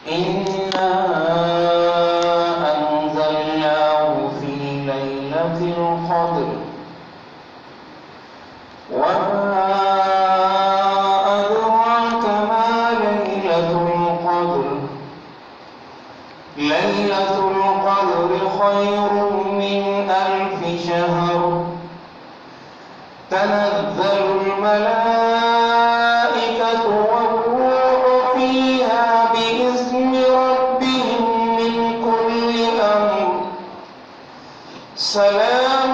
إنا أنزلناه في ليلة القدر وما أدراك ما ليلة القدر ليلة القدر خير من 1000 شهر تنزل الملائكة والروح فيها بإذن ربهم من كل أمر سلام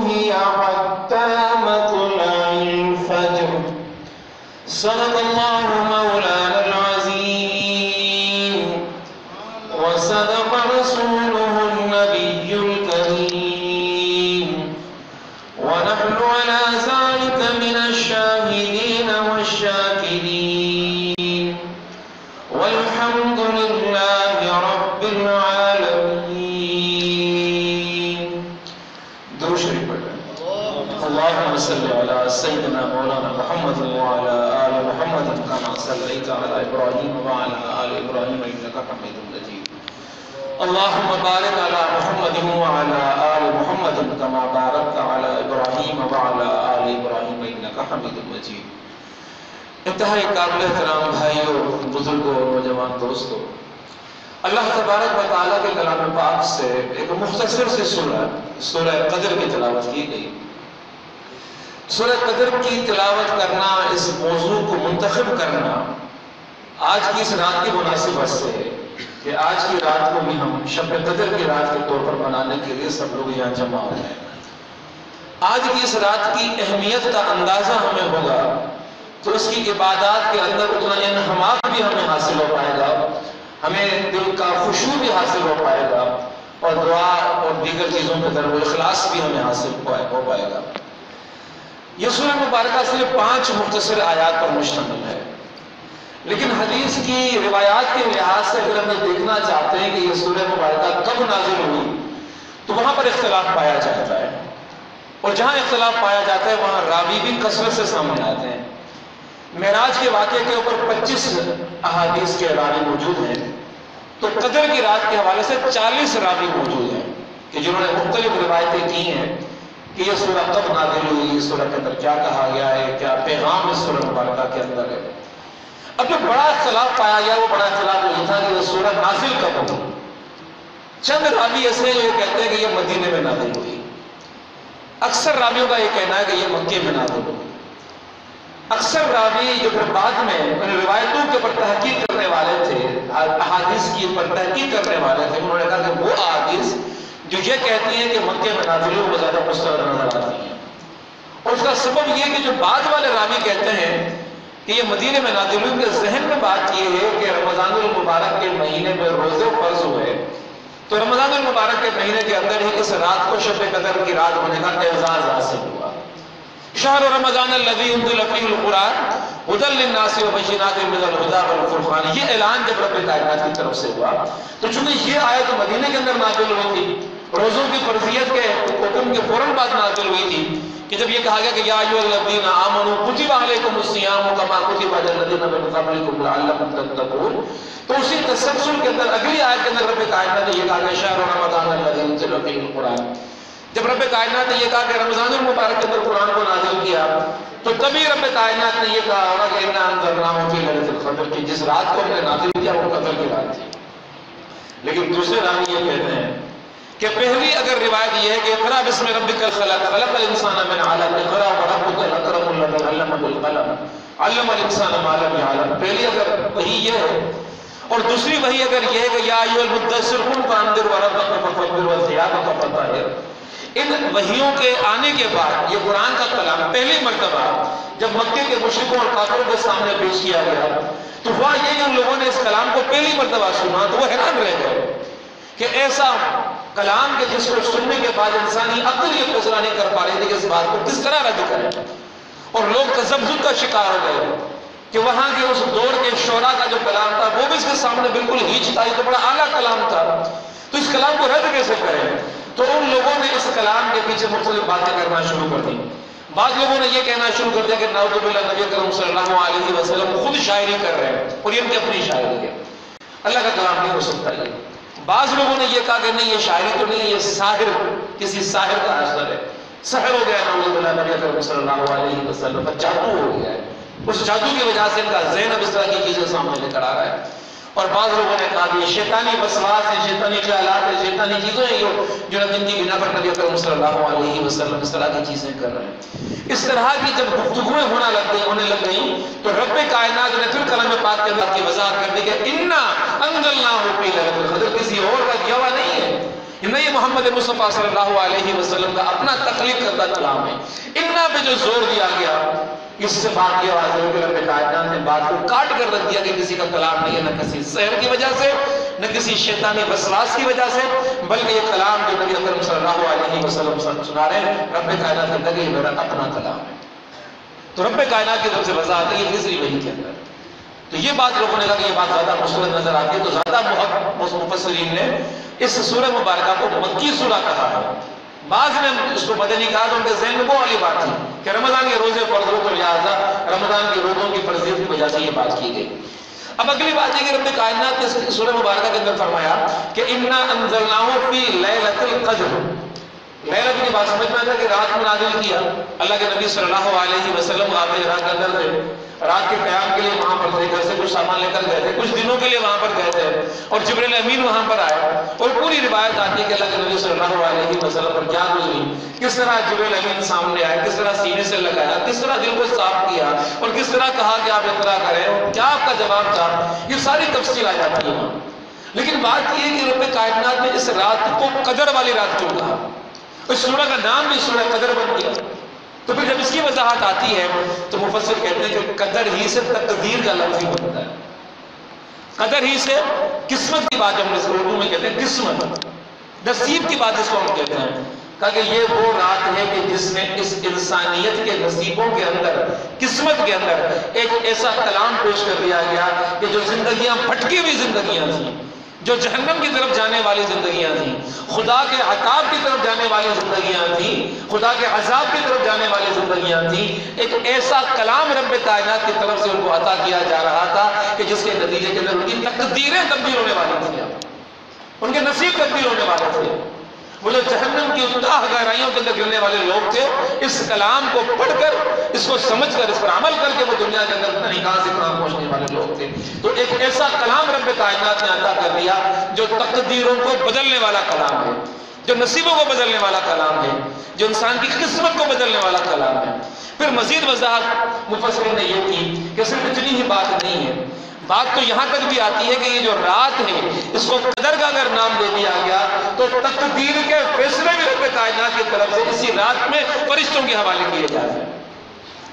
هي حتى مطلع الفجر. صدق الله مولانا العظيم وصدق رسوله النبي الكريم ونحن على ذلك من الشاهدين والشاكرين والحمد لله رب العالمين. درود شریف پڑھیں. اللهم صل على سيدنا مولانا محمد وعلى آل محمد كما صليت على إبراهيم وعلى آل إبراهيم إنك حميد مجيد. اللهم بارك على محمد وعلى آل محمد كما باركت على إبراهيم وعلى آل إبراهيم إنك حميد مجيد. انتہائی قابل احترام بھائیوں، بزرگوں، نوجوان دوستوں، اللہ تبارک و تعالیٰ کے کلام پاک سے ایک مختصر سی سورہ قدر کی تلاوت کی گئی. سورہ قدر کی تلاوت کرنا، اس موضوع کو منتخب کرنا آج کی اس رات کی مناسبت سے ہے کہ آج کی رات کو بھی ہم شب قدر کی رات کے طور پر منانے کے لیے سب لوگ یہاں جمع ہوئے ہیں. آج کی اس رات کی اہمیت کا اندازہ ہمیں ہوگا تو اس کی عبادات کے اندر اتنا انہماک بھی ہمیں حاصل ہو پائے گا، ہمیں دل کا خشوع بھی حاصل ہو پائے گا اور دعا اور دیگر چیزوں کے در و اخلاص بھی ہمیں حاصل ہو پائے گا. یہ سورہ مبارکہ صرف 5 مختصر آیات پر مشتمل ہے، لیکن حدیث کی روایات کے لحاظ سے اگر ہم دیکھنا چاہتے ہیں کہ یہ سورہ مبارکہ کب نازل ہوئی تو وہاں پر اختلاف پایا جاتا ہے، اور جہاں اختلاف پایا جاتا ہے وہاں راوی بھی کثرت سے سامنے آتے ہیں. معراج کے واقعے کے اوپر 25 احادیث کے راوی موجود ہیں، تو قدر کی رات کے حوالے سے 40 راوی موجود ہیں کہ جنہوں نے مختلف روایتیں کی ہیں کہ یہ سورہ کب نازل ہوئی، اس سورہ کے اندر کیا کہا گیا ہے، کیا پیغام اس سورہ مبارکہ کے اندر ہے. اب جو بڑا اختلاف پایا گیا وہ بڑا اختلاف یہ تھا کہ یہ سورہ نازل کب ہوئی. چند راوی ایسے ہیں جو کہتے ہیں کہ یہ مدینے میں نازل ہوئی. اکثر راویوں کا یہ کہنا ہے کہ یہ مکے میں نازل ہوئی. اکثر راوی جو پھر بعد میں روایتوں کے اوپر تحقیق کرنے والے تھے، احادیث کی اوپر تحقیق کرنے والے تھے، انہوں نے کہا کہ وہ احادیث جو یہ کہتی ہیں کہ مکے میں نازل ہوئی وہ زیادہ مستند نظر آتی ہیں. اور اس کا سبب یہ کہ جو بعد والے راوی کہتے ہیں کہ یہ مدینے میں نازل ہوئی، ان کے ذہن میں بات یہ ہے کہ رمضان المبارک کے مہینے میں روزے فرض ہوئے تو رمضان المبارک کے مہینے کے اندر ہی اس رات کو شب قدر کی رات ہونے کا اعزاز حاصل ہوا. شہر رمضان الذی انزل فیہ القرآن ھدی للناس وبینات من الھدی والفرقان، یہ اعلان جب رب کائنات کی طرف سے ہوا تو چونکہ یہ آیت مدینے کے اندر نازل ہوئی تھی، روزوں کی فرضیت کے حکم کے فوراً بعد نازل ہوئی تھی کہ جب یہ کہا گیا کہ یا ایھا الذین آمنوا کتب علیکم الصیام کما کتب علی الذین من قبلکم لعلکم تتقون، تو اسی تسلسل کے اندر اگلی آیت کے اندر رب کائنات نے یہ کہا کہ شہر رمضان الذی انزل فیہ القرآن. جب رب کائنات نے یہ کہا کہ رمضان المبارک کے اندر قرآن کو نازل کیا تو تبھی رب کائنات نے یہ کہا ہوگا کہ انا انزلناہ فی لیلۃ القدر، کہ جس رات کو ہم نے نازل کیا وہ قدر کی رات تھی. لیکن دوسرے راوی یہ کہتے ہیں کہ پہلی اگر روایت یہ ہے کہ اقرأ بسم ربک الخلق خلق الانسان من علق اقرأ وربک الاکرم الذی علم بالقلم علم الانسان ما لم يعلم، پہلی اگر وہی یہ ہے. اور دوسری وہی اگر یہ ہے کہ یا ایھا المدثر قم فانذر وربک فکبر وثیابک فطہر. ان وحیوں کے آنے کے بعد یہ قرآن کا کلام پہلی مرتبہ جب مکے کے مشرکوں اور کافروں کے سامنے پیش کیا گیا تو ہوا یہ کہ ان لوگوں نے اس کلام کو پہلی مرتبہ سنا تو وہ حیران رہ گئے کہ ایسا کلام کے جس کو سننے کے بعد انسانی عقل یہ فیصلہ نہیں کر پا رہی تھی کہ اس بات کو کس طرح رد کریں. اور لوگ تذبذب کا شکار ہو گئے کہ وہاں کے اس دور کے شعراء کا جو کلام تھا وہ بھی اس کے سامنے بالکل ہیچ تھا، یہ تو بڑا اعلیٰ کلام تھا، تو اس کلام کو رد کیسے کریں. تو ان لوگوں نے اس کلام کے پیچھے مختلف باتیں کرنا شروع کر دی. بعض لوگوں نے یہ کہنا شروع کر دیا کہ نعوذ باللہ نبی کریم صلی اللہ علیہ وسلم خود شاعری کر رہے ہیں اور یہ ان کی اپنی شاعری ہے. اللہ کا کلام نہیں ہو سکتا یہ. بعض لوگوں نے یہ کہا کہ نہیں یہ شاعری تو نہیں، یہ ساحر، کسی ساحر کا اثر ہے، سحر ہو گیا نعوذ باللہ نبی اکرم صلی اللہ علیہ وسلم پر جادو ہو گیا ہے، اس جادو کی وجہ سے ان کا ذہن اب اس طرح کی چیزیں سامنے لے کر آ رہا ہے. اور بعض لوگوں نے کہا کہ یہ شیطانی وسواس ہے، شیطانی خیالات ہیں، شیطانی چیزیں ہیں جو جن کی بنا پر نبی اکرم صلی اللہ علیہ وسلم اس طرح کی چیزیں کر رہے ہیں. اس طرح کی جب گفتگویں ہونے لگ گئیں تو رب کائنات نے پھر کلام پاک کے اندر کی وضاحت کر دی کہ انا انزلناہ فی لیلۃ القدر، کسی اور کا دیا ہوا نہیں ہے، یہ محمد مصطفیٰ صلی اللہ علیہ وسلم کا اپنا تخلیق کردہ کلام ہے. انا پہ جو زور دیا گیا اس سے بات یہ واضح ہے کہ رب کائنات نے بات کو کاٹ کر رکھ دیا کہ کسی کا کلام نہیں ہے، نہ کسی سحر کی وجہ سے، نہ کسی شیطانی وسواس کی وجہ سے، بلکہ یہ کلام جو نبی اکرم صلی اللہ علیہ وسلم سنا رہے ہیں رب کائنات نے کہا کہ یہ میرا اپنا کلام ہے. تو رب کائنات کی طرف سے وضاحت ہے یہ نزلی وحی کے اندر. تو یہ بات لوگوں نے کہا کہ یہ بات زیادہ مستند نظر آتی ہے، تو زیادہ مفسرین نے اس سورہ مبارکہ کو مکی سورہ کہا ہے. بعض نے اس کو مدنی کہا تو ان کے ذہن میں وہ والی بات تھی کہ رمضان کے روزے فرض ہو تو لہٰذا رمضان کے روزوں کی فرضیت کی وجہ سے یہ بات کی گئی. اب اگلی بات یہ کہ رب کائنات نے سورہ مبارکہ کے اندر فرمایا کہ انا انزلناہ فی لیلۃ القدر. لیلۃ کی بات سمجھ میں آتا ہے کہ رات میں نازل کیا. اللہ کے نبی صلی اللہ علیہ وسلم غار حرا کے اندر تھے، رات کے قیام کے لیے وہاں پر تھے، گھر سے کچھ سامان لے کر گئے تھے، کچھ دنوں کے لیے وہاں پر گئے تھے اور جبرائیل امین وہاں پر آئے. اور پوری روایت آتی ہے کہ اللہ کے نبی صلی اللہ علیہ وسلم پر کیا گزری، کس طرح جبرائیل امین سامنے آئے، کس طرح سینے سے لگایا، کس طرح دل کو صاف کیا اور کس طرح کہا کہ آپ اقرا کریں، کیا آپ کا جواب تھا، یہ ساری تفصیل آ جاتی ہے. لیکن بات یہ ہے کہ رب کائنات نے اس رات کو قدر والی رات کیوں کہا؟ اس سورہ کا نام بھی سورہ قدر بن گیا. تو پھر جب اس کی وضاحت آتی ہے تو مفسر کہتے ہیں کہ قدر ہی سے تقدیر کا لفظ ہی بنتا ہے. قدر ہی سے قسمت کی بات، ہم اس کو اردو میں کہتے ہیں قسمت، نصیب کی بات اس کو ہم کہتے ہیں. کہا کہ یہ وہ رات ہے کہ جس نے اس انسانیت کے نصیبوں کے اندر، قسمت کے اندر ایک ایسا کلام پیش کر دیا گیا کہ جو زندگیاں بھٹکی ہوئی زندگیاں تھیں، جو جہنم کی طرف جانے والی زندگیاں تھیں، خدا کے عقاب کی طرف جانے والی زندگیاں تھیں، خدا کے عذاب کی طرف جانے والی زندگیاں تھیں، ایک ایسا کلام رب کائنات کی طرف سے ان کو عطا کیا جا رہا تھا کہ جس کے نتیجے کے اندر ان کی تقدیریں تبدیل ہونے والی تھیں، ان کے نصیب تبدیل ہونے والے تھے. وہ جو جہنم کی اتاہ گہرائیوں کے اندر گرنے والے لوگ تھے، اس کلام کو پڑھ کر، اس کو سمجھ کر، اس پر عمل کر کے وہ دنیا کے اندر کہاں سے کہاں پہنچنے والے لوگ تھے. تو ایک ایسا کلام رب کائنات نے عطا کر دیا جو تقدیروں کو بدلنے والا کلام ہے، جو نصیبوں کو بدلنے والا کلام ہے، جو انسان کی قسمت کو بدلنے والا کلام ہے. پھر مزید وضاحت مفسرین نے یہ کی کہ صرف اتنی ہی بات نہیں ہے، بات تو یہاں تک بھی آتی ہے کہ یہ جو رات ہے اس کو قدر کا اگر نام دے دیا گیا تو تقدیر کے فیصلے بھی رب کائنات کی طرف سے اسی رات میں فرشتوں کے حوالے کیے جاتے ہیں.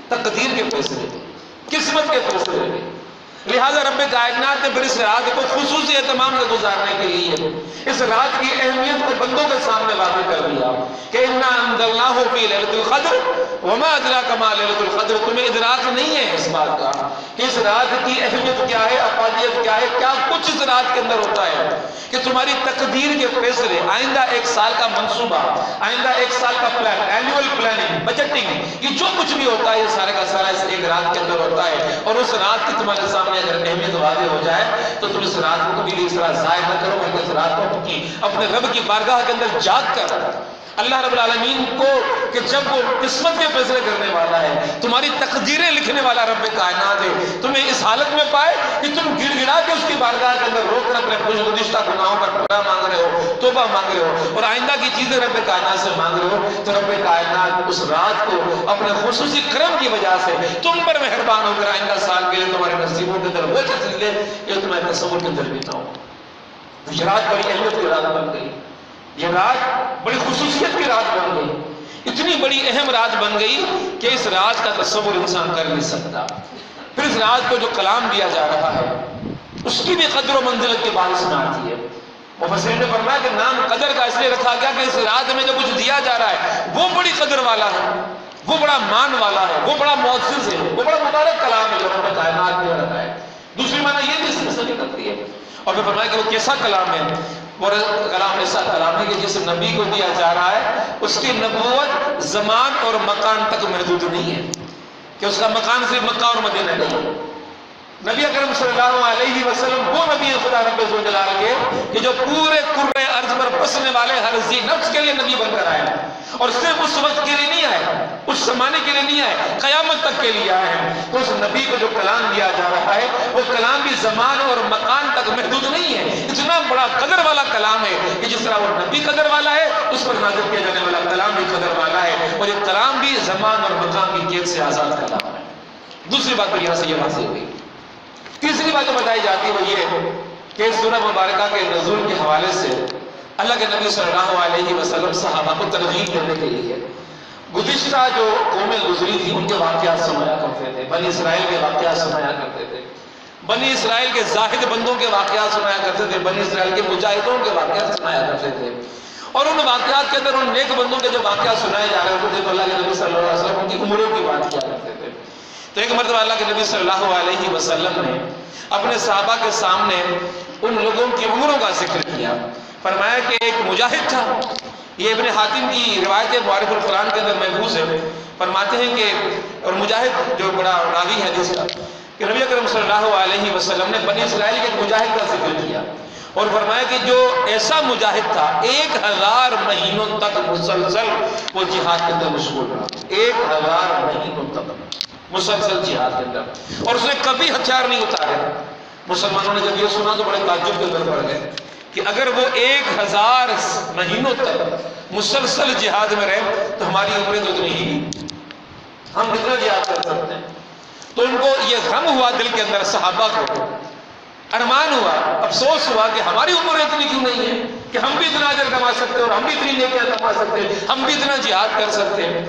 تقدیر کے فیصلے، قسمت کے فیصلے بھی. لہذا رب کائنات نے پھر اس رات کو خصوصی اہتمام سے گزارنے کے لیے اس رات کی اہمیت کو بندوں کے سامنے واضح کر دیا کہ انا انزلناہ فی لیلۃ القدر وما ادراک ما لیلۃ القدر. تمہیں ادراک نہیں ہے اس بات کا کہ اس رات کی اہمیت کیا ہے، افادیت کیا ہے، کیا کچھ اس رات کے اندر ہوتا ہے کہ تمہاری تقدیر کے فیصلے، آئندہ ایک سال کا منصوبہ، آئندہ ایک سال کا پلان، اینوئل پلاننگ، بجٹنگ، یہ جو کچھ بھی ہوتا ہے یہ سارے کا سارا اس ایک رات کے اندر ہوتا ہے. اور اس رات کی تمہارے سامنے اگر اہمیت واضح ہو جائے تو تم اس رات کو کبھی بھی اس طرح ضائع نہ کرو، بلکہ اس رات کو اپنے رب کی بارگاہ کے اندر جاگ کر اللہ رب العالمین کو کہ جب وہ قسمت کے فیصلے کرنے والا ہے، تمہاری تقدیریں لکھنے والا رب کائنات ہے، تمہیں اس حالت میں پائے کہ تم گڑ گڑا کے اس کی بارگاہ کے اندر رو کر اپنے گزشتہ گناہوں پر پناہ مانگ رہے ہو، توبہ مانگ رہے ہو اور آئندہ کی چیزیں رب کائنات سے مانگ رہے ہو، تو رب کائنات اس رات کو اپنے خصوصی کرم کی وجہ سے تم پر مہربان ہو کر آئندہ سال کے لیے تمہارے نصیبوں کے اندر وہ چیز لے جو تمہیں تصور کے اندر بھی نہ ہو. یہ رات بڑی اہمیت کی رات بن گئی، یہ رات بڑی خصوصیت کی رات بن گئی، اتنی بڑی اہم رات بن گئی کہ اس رات کا تصور انسان کر نہیں سکتا. پھر اس رات کو جو کلام دیا جا رہا ہے اس کی بھی قدر و منزلت کے بارے میں آتی ہے. مفسرین نے فرمایا کہ نام قدر کا اس لیے رکھا گیا کہ اس رات میں جو کچھ دیا جا رہا ہے وہ بڑی قدر والا ہے، وہ بڑا مان والا ہے، وہ بڑا معزز ہے، وہ بڑا مبارک کلام ہے جو رب کائنات نے رکھا ہے. دوسری معنی یہ بھی اس میں سے نکلتی ہے. اور پھر فرمایا کہ وہ کیسا کلام ہے، اور کلام ایسا کلام ہے کہ جس نبی کو دیا جا رہا ہے اس کی نبوت زمان اور مکان تک محدود نہیں ہے، کہ اس کا مکان صرف مکہ اور مدینہ نہیں ہے، نبی اکرم صلی اللہ علیہ وسلم وہ نبی خدا رب ذوالجلال کے کہ جو پورے کرۂ ارض پر بسنے والے ہر ذی نفس کے لیے نبی بن کر آئے ہیں، اور صرف اس وقت کے لیے نہیں آئے، اس زمانے کے لیے نہیں آئے، قیامت تک کے لیے آئے ہیں۔ تو اس نبی کو جو کلام دیا جا رہا ہے وہ کلام بھی زمان اور مکان تک محدود نہیں ہے، اتنا بڑا قدر والا کلام ہے کہ جس طرح وہ نبی قدر والا ہے اس پر نازل کیا جانے والا کلام بھی قدر والا ہے، اور یہ کلام بھی زمان اور مکان کی قید سے آزاد کلام ہے۔ دوسری بات تو یہاں سے یہ واضح ہوئی۔ تیسری بات جو بتائی جاتی ہے وہ یہ ہے کہ اس سورہ مبارکہ کے نزول کے حوالے سے اللہ کے نبی صلی اللہ علیہ وسلم صحابہ کو ترغیب دینے کے لیے گزشتہ جو قومیں گزری تھی ان کے واقعات سنایا کرتے تھے، بنی اسرائیل کے واقعات سنایا کرتے تھے، بنی اسرائیل کے زاہد بندوں کے واقعات سنایا کرتے تھے، بنی اسرائیل کے مجاہدوں کے واقعات سنایا کرتے تھے، اور ان واقعات کے اندر ان نیک بندوں کے جو واقعات سنائے جا رہے ہوتے تھے تو اللہ کے نبی صلی اللہ علیہ وسلم ان کی عمروں کی بات کیا کرتے تھے۔ تو ایک مرتبہ اللہ کے نبی صلی اللہ علیہ وسلم نے اپنے صحابہ کے سامنے ان لوگوں کی عمروں کا ذکر کیا، فرمایا کہ ایک مجاہد تھا، یہ ابن حاتم کی روایت معارف القرآن کے اندر محفوظ ہے، فرماتے ہیں کہ اور مجاہد جو بڑا راوی ہے جس کا کہ نبی اکرم صلی اللہ علیہ وسلم نے بنی اسرائیل کے ایک مجاہد کا ذکر کیا اور فرمایا کہ جو ایسا مجاہد تھا 1000 مہینوں تک مسلسل وہ جہاد کے اندر مشغول رہا، 1000 مہینوں تک مسلسل جہاد کے اندر، اور اس نے کبھی ہتھیار نہیں اتارے۔ مسلمانوں نے جب یہ سنا تو بڑے تعجب کے اندر پڑ گئے کہ اگر وہ 1000 مہینوں تک مسلسل جہاد میں رہے تو ہماری عمریں تو اتنی ہی، ہم کتنا جہاد کر سکتے ہیں؟ تو ان کو یہ غم ہوا دل کے اندر، صحابہ کو ارمان ہوا، افسوس ہوا کہ ہماری عمر اتنی کیوں نہیں ہے کہ ہم بھی اتنا اجر کما سکتے اور ہم بھی اتنی نیکیاں کما سکتے، ہم بھی اتنا جہاد کر سکتے ہیں۔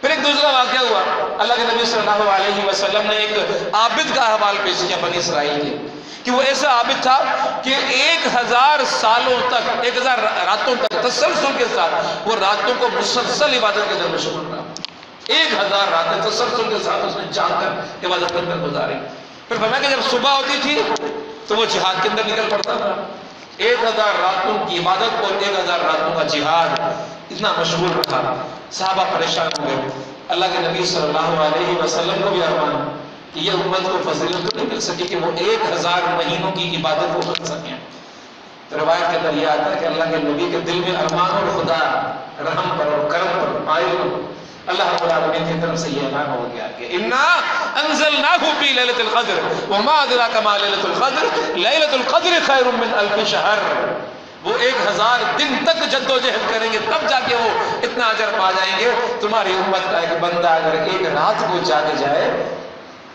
پھر ایک دوسرا واقعہ ہوا، اللہ کے نبی صلی اللہ علیہ وسلم نے ایک عابد کا احوال پیش کیا بنی اسرائیل کے کہ وہ ایسا عابد تھا کہ 1000 سالوں تک، 1000 راتوں تک تسلسل کے ساتھ وہ راتوں کو مسلسل عبادت کے اندر مشغول رہا، 1000 راتیں تسلسل کے ساتھ اس نے جاگ کر عبادت کے اندر گزاری۔ پھر فرمایا کہ جب صبح ہوتی تھی تو وہ جہاد کے اندر نکل پڑتا تھا۔ 1000 راتوں کی عبادت اور 1000 راتوں کا جہاد اتنا مشغول رکھا، صحابہ پریشان ہو گئے۔ اللہ کے نبی صلی اللہ علیہ وسلم کو بھی ارمان کہ یہ امت کو فضیلت تو نہیں مل سکی کہ وہ 1000 مہینوں کی عبادت کو کر سکیں۔ تو روایت کے اندر یہ آتا ہے کہ اللہ کے نبی کے دل میں ارمان اور خدا رحم پر اور کرم پر مائل ہو، اللہ رب العالمین کی طرف سے یہ اعلان ہو گیا کہ انا انزلناہ فی لیلۃ القدر وما ادراک ما لیلۃ القدر لیلۃ القدر خیر من الف شہر۔ وہ 1000 دن تک جد و جہد کریں گے تب جا کے وہ اتنا اجر پا جائیں گے۔ تمہاری امت کا ایک بندہ اگر ایک رات کو جاگ جائے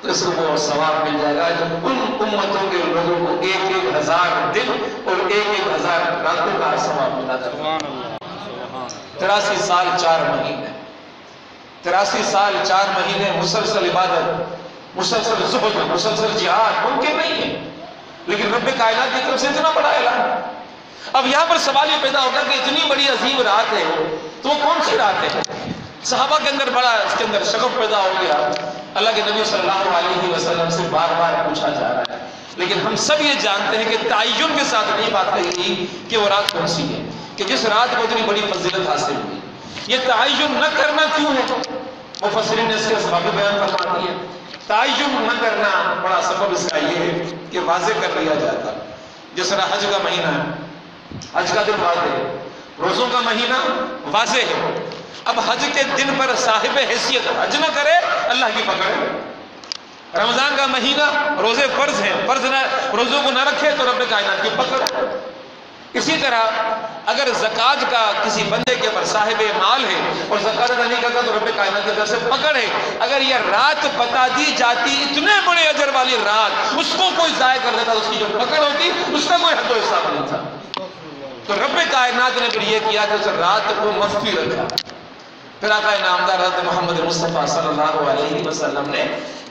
تو اس کو وہ ثواب مل جائے گا جو ان امتوں کے لوگوں کو 1000 دن اور 1000 راتوں کا ثواب ملا تھا۔ 83 سال 4 مہینے، 83 سال 4 مہینے مسلسل عبادت، مسلسل زہد، مسلسل جہاد ممکن نہیں ہے، لیکن رب کائنات کی طرف سے اتنا بڑا اعلان۔ اب یہاں پر سوال یہ پیدا ہوگا کہ اتنی بڑی عظیم رات ہے تو وہ کون سی رات ہے؟ صحابہ کے اندر بڑا اس کے اندر شغف پیدا ہو گیا، اللہ کے نبی صلی اللہ علیہ وسلم سے بار بار پوچھا جا رہا ہے، لیکن ہم سب یہ جانتے ہیں کہ تعین کے ساتھ نہیں بات کہی گئی کہ وہ رات کون سی ہے، کہ جس رات کو اتنی بڑی فضیلت حاصل ہوئی۔ یہ تعین نہ کرنا کیوں ہے؟ مفسرین نے اس کے اسباب بیان فرما دیے۔ تعین نہ کرنا بڑا سبب اس کا یہ ہے کہ واضح کر لیا جاتا، جس طرح حج کا مہینہ ہے، حج کا دن واضح ہے، روزوں کا مہینہ واضح ہے، اب حج کے دن پر صاحب حیثیت حج نہ کرے اللہ کی پکڑ۔ رمضان کا مہینہ روزے فرض ہیں، فرض نہ روزوں کو نہ رکھے تو رب کائنات کی پکڑ۔ اسی طرح اگر زکوٰۃ کا کسی بندے کے اوپر صاحب مال ہے اور زکوٰۃ ادا نہیں کرتا تو رب کائنات کی طرف سے پکڑ ہے۔ اگر یہ رات بتا دی جاتی اتنے بڑے اجر والی رات، اس کو کوئی ضائع کر دیتا تو اس کی جو پکڑ ہوتی اس کا کوئی حد و حساب نہیں تھا۔ تو رب کائنات نے پھر یہ کیا کہ اس رات کو مخفی رکھا۔ پھر آقا نامدار حضرت محمد مصطفیٰ صلی اللہ علیہ وسلم نے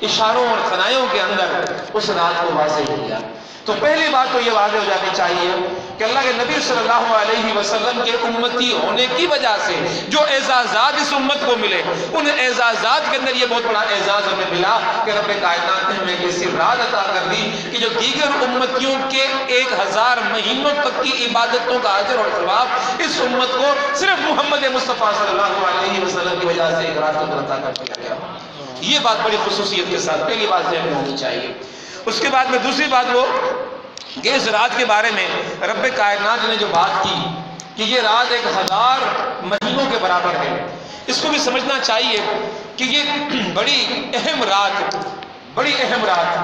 اشاروں اور ثنائیوں کے اندر اس رات کو واضح کیا۔ تو پہلی بات تو یہ واضح ہو جانی چاہیے کہ اللہ کے نبی صلی اللہ علیہ وسلم کے امتی ہونے کی وجہ سے جو اعزازات اس امت کو ملے، ان اعزازات کے اندر یہ بہت بڑا اعزاز ہمیں ملا کہ رب کائنات نے ہمیں ایسی رات عطا کر دی کہ جو دیگر امتیوں کے 1000 مہینوں تک کی عبادتوں کا اجر اور ثواب اس امت کو صرف محمد مصطفیٰ صلی اللہ علیہ وسلم کی وجہ سے ایک رات کو عطا کر دیا گیا۔ یہ بات بڑی خصوصیت کے ساتھ پہلی بات ذہن میں ہونی چاہیے۔ اس کے بعد میں دوسری بات وہ کہ اس رات کے بارے میں رب کائنات نے جو بات کی کہ یہ رات 1000 مہینوں کے برابر ہے، اس کو بھی سمجھنا چاہیے کہ یہ بڑی اہم رات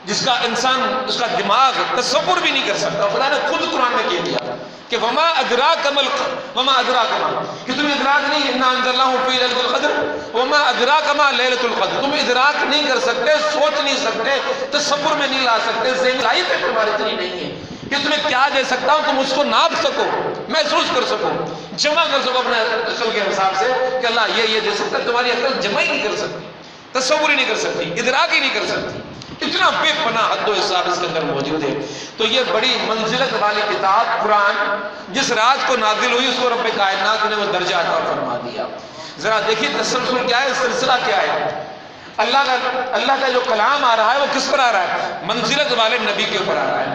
جس کا انسان اس کا دماغ تصور بھی نہیں کر سکتا. خدا نے خود قرآن میں کہہ دیا کہ وما ادراک ما کہ تمہیں ادراک نہیں انا انزلناہ فی لیلۃ القدر وما ادراک ما لیلۃ القدر، تم ادراک نہیں کر سکتے، سوچ نہیں سکتے، تصور میں نہیں لا سکتے، ذہن لائی پہ تمہاری اتنی نہیں ہے کہ تمہیں کیا دے سکتا ہوں، تم اس کو ناپ سکو، محسوس کر سکو، جمع کر سکو اپنے عقل کے حساب سے کہ اللہ یہ دے سکتا ہے. تمہاری عقل جمع ہی نہیں کر سکتی، تصور ہی نہیں کر سکتی، ادراک ہی نہیں کر سکتی. اتنا بے پناہ حد و حساب اس کے اندر موجود ہے. تو یہ بڑی منزلت والی کتاب قرآن جس رات کو نازل ہوئی اس کو رب کائنات نے وہ درجہ عطا فرما دیا. ذرا دیکھیے تسلسل کیا ہے، سلسلہ کیا ہے. اللہ کا جو کلام آ رہا ہے وہ کس پر آ رہا ہے؟ منزلت والے نبی کے اوپر آ رہا ہے.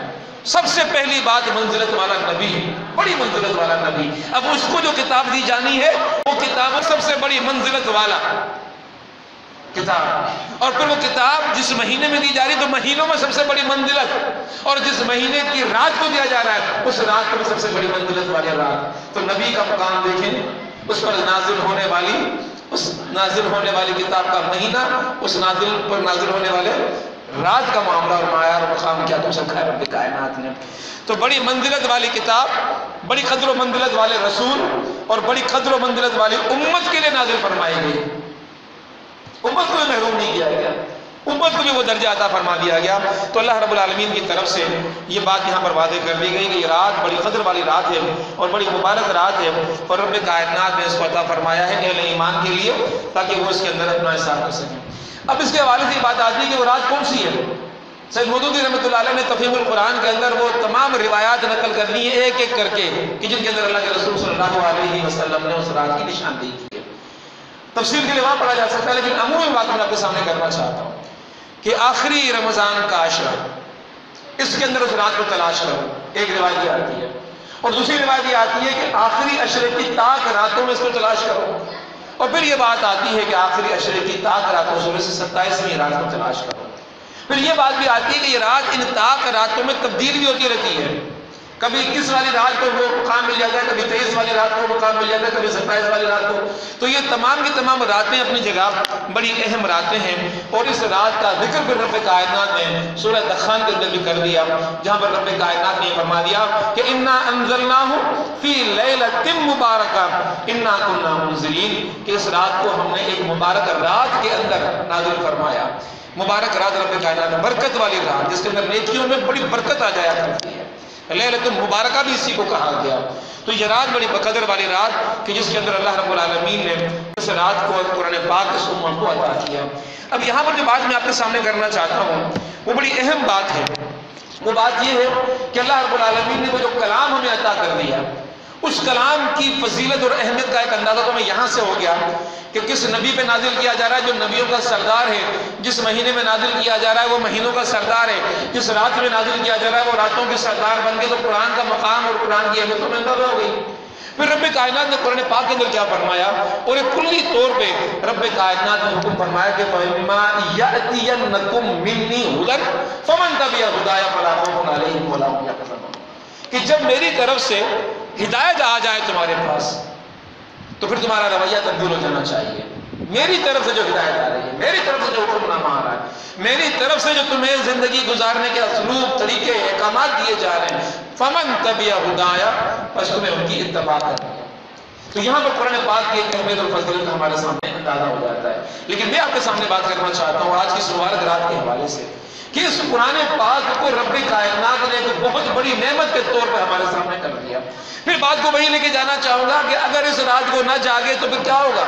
سب سے پہلی بات منزلت والا نبی، بڑی منزلت والا نبی. اب اس کو جو کتاب دی جانی ہے وہ کتاب سب سے بڑی منزلت والا کتاب، اور پھر وہ کتاب جس مہینے میں دی جا رہی تو مہینوں میں سب سے بڑی منزلت، اور جس مہینے کی رات کو دیا جا رہا ہے اس رات کو بھی سب سے بڑی منزلت والی رات. تو نبی کا مقام دیکھیں، اس پر نازل ہونے والی کتاب کا مہینہ، اس پر نازل ہونے والے رات کا معاملہ اور معیار و مقام کیا تو سکھا ہے رب کائنات نے. تو بڑی منزلت والی کتاب، بڑی قدر و منزلت والے رسول اور بڑی قدر و منزلت والی امت کے لیے نازل فرمائی گئی. امت کو بھی محروم نہیں کیا گیا، امت کو بھی وہ درجہ عطا فرما دیا گیا. تو اللہ رب العالمین کی طرف سے یہ بات یہاں پر واضح کر دی گئی کہ یہ رات بڑی قدر والی رات ہے اور بڑی مبارک رات ہے، اور رب کائنات نے اس کو عطا فرمایا ہے اہل ایمان کے لیے تاکہ وہ اس کے اندر اپنا حساب کر سکیں. اب اس کے حوالے سے یہ بات آتی ہے کہ وہ رات کون سی ہے. سید مودودی رحمۃ اللہ علیہ نے تفہیم القرآن کے اندر وہ تمام روایات نقل کر لی ہیں ایک ایک کر کے کہ جن کے اندر اللہ کے رسول صلی اللہ علیہ وسلم نے اس رات کی نشاندہی کی ہے. تفسیر کے لیے وہاں پڑھا جا سکتا ہے، لیکن عمومی بات میں آپ کے سامنے کرنا چاہتا ہوں کہ آخری رمضان کا عشرہ، اس کے اندر اس رات کو تلاش کرو. ایک روایت یہ آتی ہے، اور دوسری روایت یہ آتی ہے کہ آخری عشرے کی تاک راتوں میں اس کو تلاش کرو. اور پھر یہ بات آتی ہے کہ آخری عشرے کی تاک راتوں 16 سے 27 رات کو تلاش کرو. پھر یہ بات بھی آتی ہے کہ یہ رات ان تاک راتوں میں تبدیل بھی ہوتی رہتی ہے. کبھی 21 والی رات کو وہ مقام مل جاتا ہے، کبھی 23 والی رات کو وہ مقام مل جاتا ہے، کبھی 27 والی رات کو. تو یہ تمام کی تمام راتیں اپنی جگہ بڑی اہم راتیں ہیں، اور اس رات کا ذکر پھر رب کائنات نے سورہ دخان کے اندر بھی کر دیا، جہاں پر رب کائنات نے فرما دیا کہ انا انزلناہ فی لیلۃ مبارکہ انا کنا منذرین، کہ اس رات کو ہم نے ایک مبارک رات کے اندر نازل فرمایا. مبارک رات رب کائنات، برکت والی رات جس کے اندر نیکیوں میں بڑی برکت آ جایا کرتی ہے. لیلۃ مبارکہ بھی اسی کو کہا گیا. تو یہ رات بڑی بقدر والی رات کہ جس کے اندر اللہ رب العالمین نے اس رات کو قرآن پاک اس امت کو عطا کیا. اب یہاں پر جو بات میں آپ کے سامنے کرنا چاہتا ہوں وہ بڑی اہم بات ہے. وہ بات یہ ہے کہ اللہ رب العالمین نے وہ جو کلام ہمیں عطا کر دیا، اس کلام کی فضیلت اور اہمیت کا ایک اندازہ تو ہمیں یہاں سے ہو گیا کہ کس نبی پہ نازل کیا جا رہا ہے جو نبیوں کا سردار ہے، جس مہینے میں نازل کیا جا رہا ہے وہ مہینوں کا سردار ہے، جس رات میں نازل کیا جا رہا ہے وہ راتوں کے سردار بن کے. تو قرآن کا مقام اور قرآن کی اہمیت تو میں اندازہ ہو گئی. پھر رب کائنات نے قرآن پاک کے اندر کیا فرمایا، اور ایک کلی طور پہ رب کائنات نے حکم فرمایا کہ فَإِمَّا يَأْتِيَنَّكُم مِّنِّي هُدًى فَمَن تَبِعَ هُدَايَ فَلَا خَوْفٌ عَلَيْهِمْ وَلَا هُمْ يَحْزَنُونَ، کہ جب میری طرف سے ہدایت آ جائے تمہارے پاس تو پھر تمہارا رویہ تبدیل ہو جانا چاہیے. میری طرف سے جو ہدایت آ رہی ہے، میری طرف سے جو حکم نامہ آ رہا ہے، میری طرف سے جو تمہیں زندگی گزارنے کے اسلوب، طریقے، احکامات دیے جا رہے ہیں، فمن تبع ہدایا، بس تمہیں ان کی اتباع کرنی ہے. تو یہاں پر قرآن پاک کی ایک اہمیت اور فضیلت ہمارے سامنے اندازہ ہو جاتا ہے. لیکن میں آپ کے سامنے بات کرنا چاہتا ہوں آج کی اس مبارک رات کے حوالے سے کہ اس قرآن پاک کو رب کائنات نے ایک بہت بڑی نعمت کے طور پر ہمارے سامنے کر دیا. پھر بات کو وہی لے کے جانا چاہوں گا کہ اگر اس رات کو نہ جاگے تو پھر کیا ہوگا.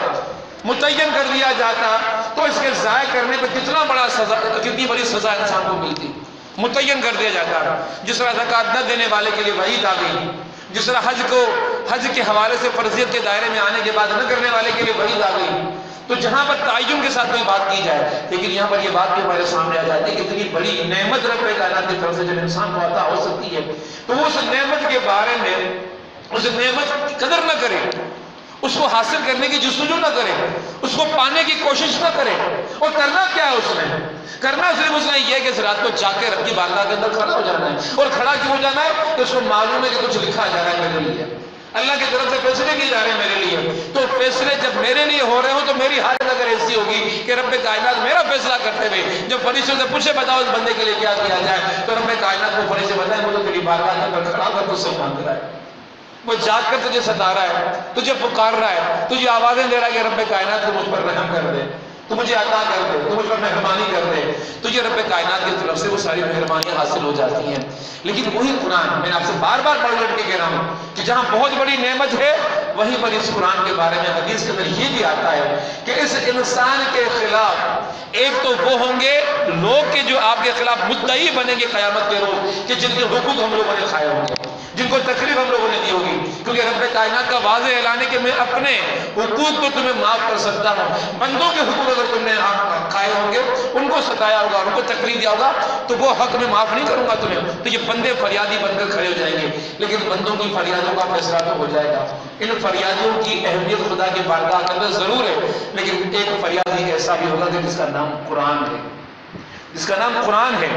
متعین کر دیا جاتا تو اس کے ضائع کرنے پہ کتنی بڑی سزا انسان کو ملتی. متعین کر دیا جاتا. جس طرح زکوٰۃ نہ دینے والے کے لیے وعید آ گئی، جس طرح حج کے حوالے سے فرضیت کے دائرے میں آنے کے بعد نہ کرنے والے کے لیے وعید آ گئی. تو جہاں پر تعین کے ساتھ کوئی بات کی جائے، لیکن یہاں پر یہ بات بھی ہمارے سامنے آ جاتی ہے کہ اتنی بڑی نعمت رب کائنات کی طرف سے جب انسان کو عطا ہو سکتی ہے تو وہ اس نعمت کے بارے میں اس نعمت کی قدر نہ کرے اس کو حاصل کرنے کی جستجو نہ کرے، اس کو پانے کی کوشش نہ کرے. اور کرنا کیا ہے اس نے؟ کرنا صرف اس نے یہ ہے کہ اس رات کو جا کے رب کی بارگاہ کے اندر کھڑا ہو جانا ہے. اور کھڑا کیوں ہو جانا ہے؟ کہ اس کو معلوم ہے کہ کچھ لکھا جا رہا ہے میرے لیے، اللہ کی طرف سے فیصلے کیے جا رہے ہیں میرے لیے. تو فیصلے جب میرے لیے ہو رہے ہوں تو میری حالت اگر ایسی ہوگی کہ رب کائنات میرا فیصلہ کرتے ہوئے جب فرشتوں سے پوچھے بتاؤ اس بندے کے لیے کیا کیا جائے، تو رب کائنات کو فرشتے بتائیں وہ تو تیری بارگاہ کے اندر کھڑا کر تجھ سے مانگ رہا ہے، وہ جاگ کر تجھے ستا رہا ہے، تجھے پکار رہا ہے، تجھے آوازیں دے رہا ہے کہ رب کائنات تو مجھ پر رحم کر دے، تو مجھے عطا کر دے، تو مجھ پر مہربانی کر دے. تجھے رب کائنات کی طرف سے وہ ساری مہربانیاں حاصل ہو جاتی ہیں. لیکن وہی قرآن، میں آپ سے بار بار پڑھ کر کے کہہ رہا ہوں کہ جہاں بہت بڑی نعمت ہے وہیں پر اس قرآن کے بارے میں حدیث کے اندر یہ بھی آتا ہے کہ اس انسان کے خلاف ایک تو وہ ہوں گے لوگ کہ جو آپ کے خلاف مدعی بنیں گے قیامت کے روز کہ جن کے حقوق ہم لوگوں نے کھائے ہوں گے، جن کو تکلیف ہم لوگوں نے دی ہوگی. کیونکہ رب کائنات کا واضح اعلان ہے کہ میں اپنے حقوق کو تمہیں معاف کر سکتا ہوں. بندوں کے حقوق اگر تم نے کھائے ہوں گے، ان کو ستایا ہوگا، ان کو تکلیف دیا ہوگا، تو وہ حق میں معاف نہیں کروں گا تمہیں. تو یہ بندے فریادی بن کر کھڑے ہو جائیں گے. لیکن بندوں کی فریادوں کا فیصلہ تو ہو جائے گا. ان فریادوں کی اہمیت خدا کی بارگاہ کے اندر ضرور ہے، لیکن ایک فریادی ایسا بھی ہوگا کہ جس کا نام قرآن ہے، جس کا نام قرآن ہے.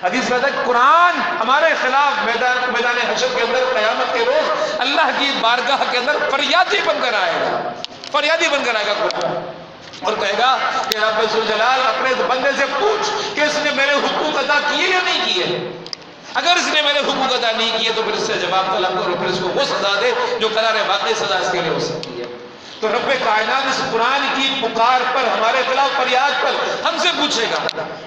حدیث کہتا ہے قرآن ہمارے خلاف میدان حشر کے اندر قیامت کے روز اللہ کی بارگاہ کے اندر فریادی بن کر آئے گا، فریادی بن کر آئے گا قرآن، اور کہے گا کہ رب ذوالجلال اپنے بندے سے پوچھ کہ اس نے میرے حقوق ادا کیے یا نہیں کیے. اگر اس نے میرے حقوق ادا نہیں کیے تو پھر اس سے جواب طلب کرو، پھر اس کو وہ سزا دے جو قرار واقعی سزا اس کے لیے ہو سکتی ہے. تو رب کائنات اس قرآن کی پکار پر، ہمارے خلاف فریاد پر ہم سے پوچھے گا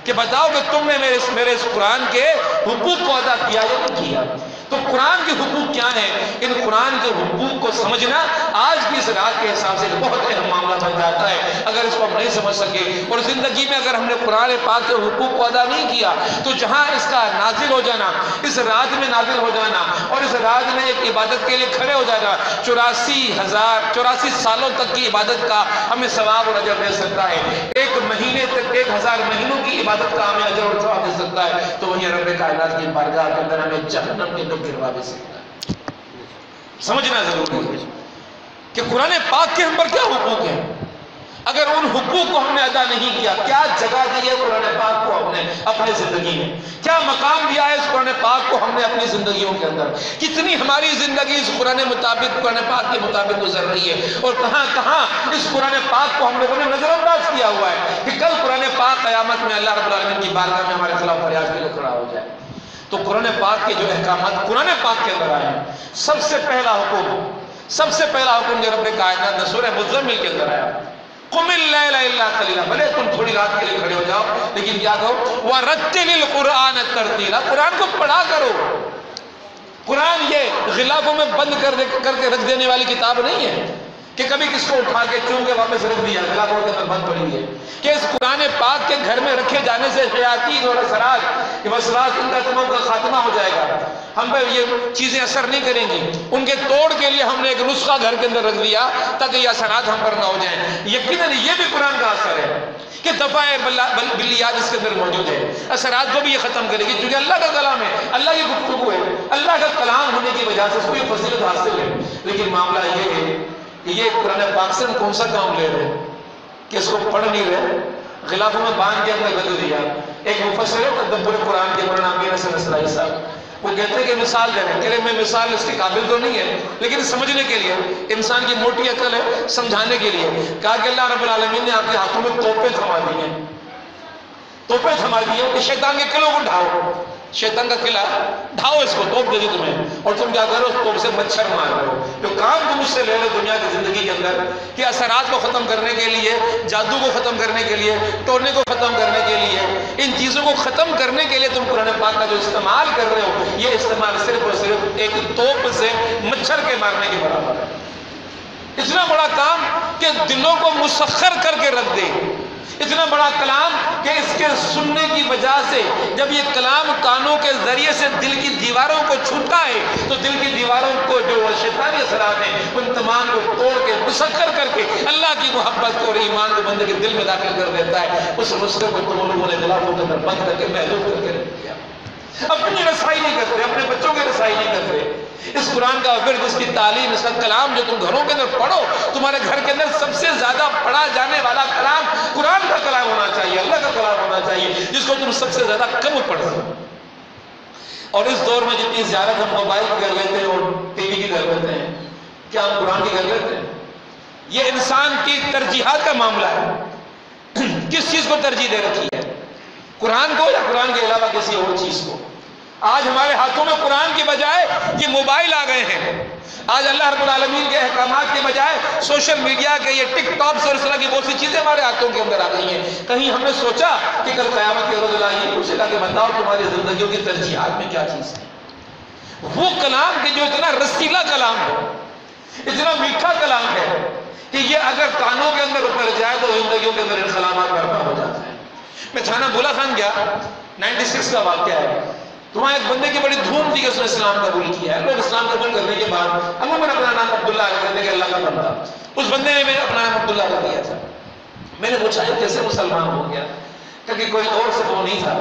کہ بتاؤ کہ تم نے میرے اس قرآن کے حقوق کو ادا کیا یا نہیں کیا. تو قرآن کے حقوق کیا ہیں؟ ان قرآن کے حقوق کو سمجھنا آج کی اس رات کے حساب سے بہت اہم معاملہ بن جاتا ہے. اگر اس کو ہم نہیں سمجھ سکے اور زندگی میں اگر ہم نے قرآن پاک کے حقوق کو ادا نہیں کیا تو جہاں اس کا نازل ہو جانا، اس رات میں نازل ہو جانا اور اس رات میں ایک عبادت کے لیے کھڑے ہو جانا 84 سالوں تک کی عبادت کا ہمیں ثواب اور اجر دے سکتا ہے. ایک مہینے تک 1000 مہینوں کی عبادت کا ہمیں اجر اور ثواب دے سکتا ہے. تو وہی رب کائنات کی بارگاہ کے اندر ہمیں جہنم کے اندر گروا دے سکتا ہے. سمجھنا ضروری ہے کہ قرآن پاک کے ہم پر کیا حقوق ہیں. اگر ان حقوق کو ہم نے ادا نہیں کیا، کیا جگہ دی ہے قرآن پاک کو ہم نے اپنے زندگی میں، کیا مقام دیا ہے اس قرآن پاک کو ہم نے اپنی زندگیوں کے اندر، کتنی ہماری زندگی اس قرآن پاک کے مطابق گزر رہی ہے، اور کہاں کہاں اس قرآن پاک کو ہم لوگوں نے نظر انداز کیا ہوا ہے کہ کل قرآن پاک قیامت میں اللہ رب العالمین کی بارگاہ میں ہمارے خلاف فریاد کے لیے کھڑا ہو جائے. تو قرآن پاک کے جو احکامات قرآن پاک کے اندر آئے ہیں، سب سے پہلا حکم جو رب کائنات نے سورہ مزمل کے اندر آیا، قم اللیل الا قلیلا، بھلے تم تھوڑی رات کے لیے کھڑے ہو جاؤ لیکن کیا کہو، وَرَتِّلِ الْقُرْآنَ تَرْتِيلًا، قرآن کو پڑھا کرو. قرآن یہ غلافوں میں بند کر کے رکھ دینے والی کتاب نہیں ہے کہ کبھی کس کو اٹھا کے چون کے واپس رکھ دیا، غلافوں کے اندر بند پڑی ہے. کہ اس قرآن پاک کے گھر میں رکھے جانے سے شیاطین اور وسواس ان کا تمام کا خاتمہ ہو جائے گا. ہم پہ یہ چیزیں اثر نہیں کریں گی. ان کے توڑ کے لیے ہم نے ایک نسخہ گھر کے اندر رکھ دیا تاکہ یہ اثرات ہم پر نہ ہو جائیں. یقیناً یہ بھی قرآن کا اثر ہے کہ دفاع بلیات اس کے اندر موجود ہے، اثرات کو بھی یہ ختم کرے گی، کیونکہ اللہ کا کلام ہے، اللہ کی گفتگو ہے، اللہ کا کلام ہونے کی وجہ سے اس کو یہ فضیلت حاصل ہے. لیکن معاملہ یہ ہے کہ یہ قرآن پاک سے ہم کون سا کام لے رہے ہیں کہ اس کو پڑھ نہیں رہے، غلافوں میں باندھ کے اندر رکھ دیا. ایک مفسر ہے تدبر قرآن کے مولانا امیر حسن اصلاحی صاحب، وہ کہتے ہیں کہ مثال دے رہے ہیں، کہہ رہے میں مثال اس کے قابل تو نہیں ہے لیکن سمجھنے کے لیے، انسان کی موٹی عقل ہے، سمجھانے کے لیے کہا کہ اللہ رب العالمین نے آپ کے ہاتھوں میں توپیں تھما دی ہیں کہ شیطان کے قلعوں کو ڈھاؤ، شیطان کا قلعہ ڈھاؤ، اس کو توپ دے دی تمہیں، اور تم کیا کرو، اس توپ سے مچھر مار کرو. جو کام تم اس سے لے رہے دنیا کی زندگی کے اندر کہ اثرات کو ختم کرنے کے لیے، جادو کو ختم کرنے کے لیے، ٹونے کو ختم کرنے کے لیے، ان چیزوں کو ختم کرنے کے لیے تم قرآن پاک کا جو استعمال کر رہے ہو، یہ استعمال صرف اور صرف ایک توپ سے مچھر کے مارنے کے برابر ہے. اتنا بڑا کام کہ دلوں کو مسخر کر کے رکھ دے، اتنا بڑا کلام کہ اس کے سننے کی وجہ سے جب یہ کلام کانوں کے ذریعے سے دل کی دیواروں کو چھوتا ہے تو دل کی دیواروں کو جو شیطانی اثرات ہیں ان تمام کو توڑ کے مسخر کر کے اللہ کی محبت کو اور ایمان کو بندے کے دل میں داخل کر دیتا ہے. اس نسخے کو تم لوگوں نے غلافوں کے اندر بند کر کے محدود کر کے رکھ دیا، اپنی رسائی نہیں کرتے, اپنے بچوں کی رسائی نہیں کرتے. اس قرآن کا ورد, اس کی تعلیم, اس کا کلام جو تم گھروں کے اندر پڑھو, تمہارے گھر کے اندر سب سے زیادہ پڑھا جانے والا کلام قرآن کا کلام ہونا چاہیے, اللہ کا کلام ہونا چاہیے, جس کو تم سب سے زیادہ کم پڑھو. اور اس دور میں جتنی زیارت ہم موبائل کی کر لیتے ہیں اور ٹی وی کی کر لیتے ہیں, کیا ہم قرآن کی کر لیتے ہیں؟ یہ انسان کی ترجیحات کا معاملہ ہے. کس چیز کو ترجیح دے رکھی ہے, قرآن کو یا قرآن کے علاوہ کسی اور چیز کو؟ آج ہمارے ہاتھوں میں قرآن کی بجائے یہ موبائل آ گئے ہیں. آج اللہ رب العالمین کے احکامات کے بجائے سوشل میڈیا کے یہ ٹک ٹاکس اور اس طرح کی بہت سی چیزیں ہمارے ہاتھوں کے اندر آ گئی ہیں. کہیں ہم نے سوچا کہ کل قیامت کے روز اللہ یہ پوچھے گا کہ بتاؤ تمہاری زندگیوں کی ترجیحات میں کیا چیز ہے؟ وہ کلام کہ جو اتنا رسیلا کلام ہے, اتنا میٹھا کلام ہے کہ یہ اگر کانوں کے اندر اتر جائے تو زندگیوں کے اندر انقلابات برپا ہو جاتے ہیں. میں تھانہ بھولا خان گیا, 96 کا واقعہ ہے. تو وہاں ایک بندے کی بڑی دھوم تھی کہ اس نے اسلام قبول کیا ہے. لوگ اسلام قبول کرنے کے بعد عموماً اپنا نام عبداللہ رکھ دیتے کہ اللہ کا بندہ. اس بندے نے اپنا نام عبداللہ رکھ دیا تھا. میں نے پوچھا کیسے مسلمان ہو گیا؟ کیونکہ کوئی اور سبب نہیں تھا.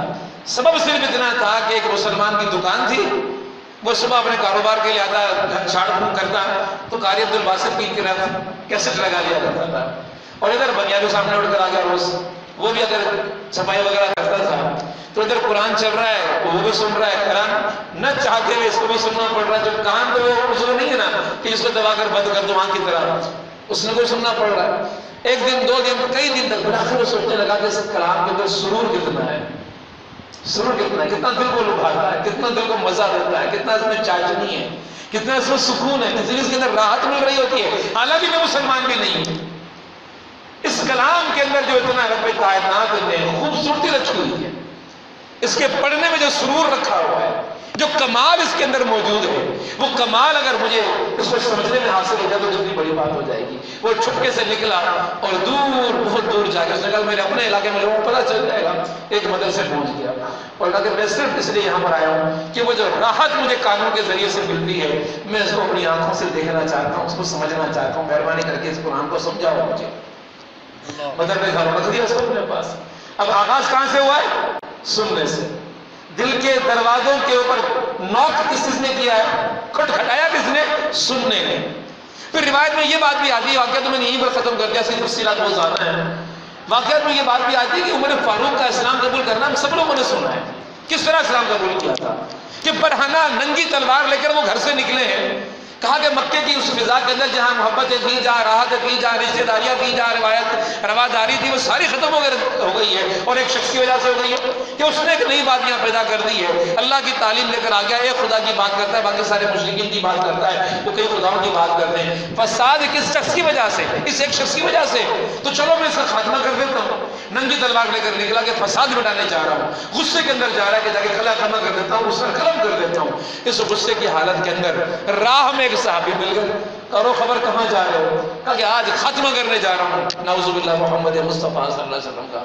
سبب صرف اتنا تھا کہ ایک مسلمان کی دکان تھی, وہ صبح اپنے کاروبار کے لیے آتا, جھاڑ پھونک کرتا تو قاری عبد الباسط کی طرح کیسٹ لگا لیا کرتا تھا. اور ادھر بنیادی سامنے اٹھ کر آ گیا روز, وہ بھی اگر صفائی وغیرہ کرتا تھا تو ادھر قرآن چل رہا ہے, وہ بھی سن رہا ہے. قرآن نہ چاہتے ہوئے اس کو بھی سننا پڑ رہا ہے. جو کان تو وہ اس کو نہیں ہے نا کہ اس کو دبا کر بند کر دو وہاں کی طرح, اس نے کو سننا پڑ رہا ہے. ایک دن, 2 دن, کئی دن تک بڑا وہ سوچنے لگا کہ اس کلام کے اندر سرور کتنا ہے, سرور کتنا ہے, کتنا دل کو لبھاتا ہے, کتنا دل کو مزہ دیتا ہے, کتنا اس میں چاشنی ہے, کتنا اس میں سکون ہے, کتنی اس کے اندر راحت مل رہی ہوتی ہے. حالانکہ میں مسلمان بھی نہیں ہوں. اس کلام کے اندر جو اتنا رب کائنات نے خوبصورتی رکھی ہوئی ہے, اس کے پڑھنے میں جو سرور رکھا ہوا ہے, جو کمال اس کے اندر موجود ہے, وہ کمال اگر مجھے اس کو سمجھنے میں حاصل ہو جائے تو کتنی بڑی بات ہو جائے گی. وہ چھپکے سے نکلا اور دور, بہت دور جا کے اس نے کہا میرے اپنے علاقے میں لوگوں کو پتہ چل جائے گا. ایک مدرسے پہنچ گیا اور کہا کہ میں صرف اس لیے یہاں پر آیا ہوں کہ وہ جو راحت مجھے کانوں کے ذریعے سے ملتی ہے, میں اس کو اپنی آنکھوں سے دیکھنا چاہتا ہوں, اس کو سمجھنا چاہتا ہوں. مہربانی کر کے اس قرآن کو سمجھاؤ مجھے. مدر نے گھر رکھ دیا اس کو اپنے پاس. اب آغاز کہاں سے ہوا ہے؟ سننے سے. دل کے دروازوں کے اوپر نوک کس نے کیا ہے, کھٹکھٹایا کس نے؟ سننے نے. پھر روایت میں یہ بات بھی آتی ہے, واقعہ تو میں نے یہیں پر ختم کر دیا, ایسی تفصیلات بہت زیادہ ہیں. واقعات میں یہ بات بھی آتی ہے کہ عمر فاروق کا اسلام قبول کرنا ہم سب لوگوں نے سنا ہے. کس طرح اسلام قبول کیا تھا کہ برہنہ ننگی تلوار لے کر وہ گھر سے نکلے ہیں. کہا کہ مکے کی اس فضا کے اندر جہاں محبتیں تھیں, جہاں راحتیں تھیں, جہاں رشتہ داریاں تھیں, جہاں رواداری تھی, وہ ساری ختم ہو گئی ہے. اور ایک شخص کی وجہ سے ہو گئی ہے کہ اس نے ایک نئی بات یہاں پیدا کر دی ہے. اللہ کی تعلیم لے کر آ گیا, ایک خدا کی بات کرتا ہے, باقی سارے مشرکین کی بات کرتا ہے, وہ کئی خداؤں کی بات کرتے ہیں. فساد کس شخص کی وجہ سے؟ اس ایک شخص کی وجہ سے. تو چلو میں اس کا خاتمہ کر دیتا ہوں. ننگی تلوار لے کر نکلا کہ فساد مٹانے جا رہا ہوں. غصے کے اندر جا رہا ہے کہ جا کے قلعہ خاتمہ کر دیتا ہوں, اس کا قلم کر دیتا ہوں. اس غصے کی حالت کے اندر راہ میں ایک صحابی مل گئے. کرو خبر کہاں جا رہے ہو؟ کہا کہ آج خاتمہ کرنے جا رہا ہوں نعوذ باللہ محمد مصطفیٰ صلی اللہ علیہ وسلم کا.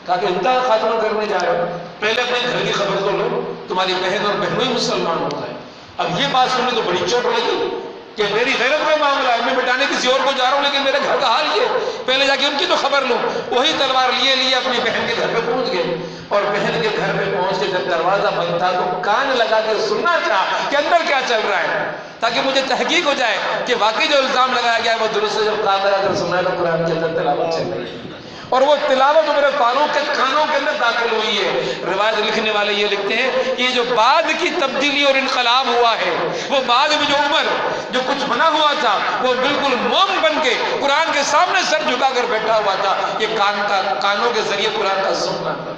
کہا کہ انتہا خاتمہ کرنے جا رہے ہو, پہلے اپنے گھر کی خبر تو لو, تمہاری بہن اور بہنوں ہی مسلمان ہو گئے. اب یہ بات سنی تو بڑی چوٹ لگی کہ میری غیرت میں معاملہ ہے, میں مٹانے کسی اور کو جا رہا ہوں, لیکن میرے گھر کا حال یہ, پہلے جا کے ان کی تو خبر لوں. وہی تلوار لیے اپنی بہن کے گھر پہ پہنچ گئے. اور بہن کے گھر پہ پہنچ کے جب دروازہ بند تھا تو کان لگا کے سننا چاہا کہ اندر کیا چل رہا ہے, تاکہ مجھے تحقیق ہو جائے کہ واقعی جو الزام لگایا گیا ہے وہ درست ہے. جب کان لگا کر سنا ہے تو قرآن کے اندر تلاوت چل رہی ہے, اور وہ تلاوت عمر فاروق کے کانوں کے اندر داخل ہوئی ہے. روایت لکھنے والے یہ لکھتے ہیں کہ یہ جو بعد کی تبدیلی اور انقلاب ہوا ہے, وہ بعد میں جو عمر جو کچھ بنا ہوا تھا وہ بالکل موم بن کے قرآن کے سامنے سر جھکا کر بیٹھا ہوا تھا. یہ کانوں کے ذریعے قرآن کا سننا تھا,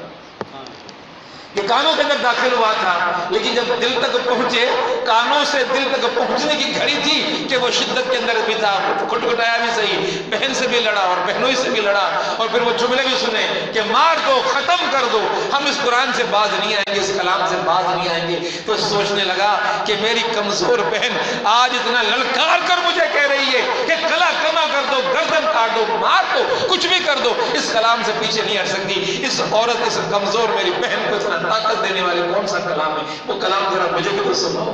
یہ کانوں کے اندر داخل ہوا تھا. لیکن جب دل تک پہنچے, کانوں سے دل تک پہنچنے کی گھڑی تھی کہ وہ شدت کے اندر بھی تھا, کھٹکھٹایا بھی صحیح, بہن سے بھی لڑا اور بہنوں سے بھی لڑا, اور پھر وہ جملے بھی سنے کہ مار دو, ختم کر دو, ہم اس قرآن سے باز نہیں آئیں گے, اس کلام سے باز نہیں آئیں گے. تو سوچنے لگا کہ میری کمزور بہن آج اتنا للکار کر مجھے کہہ رہی ہے کہ کلا کما کر دو, گردن کاٹ دو, مار دو, کچھ بھی کر دو, اس کلام سے پیچھے نہیں ہٹ سکتی. اس عورت, اس کمزور میری بہن کو اتنا طاقت دینے والے کون سا کلام ہے؟ وہ کلام ذرا مجھے بھی تو سناؤ.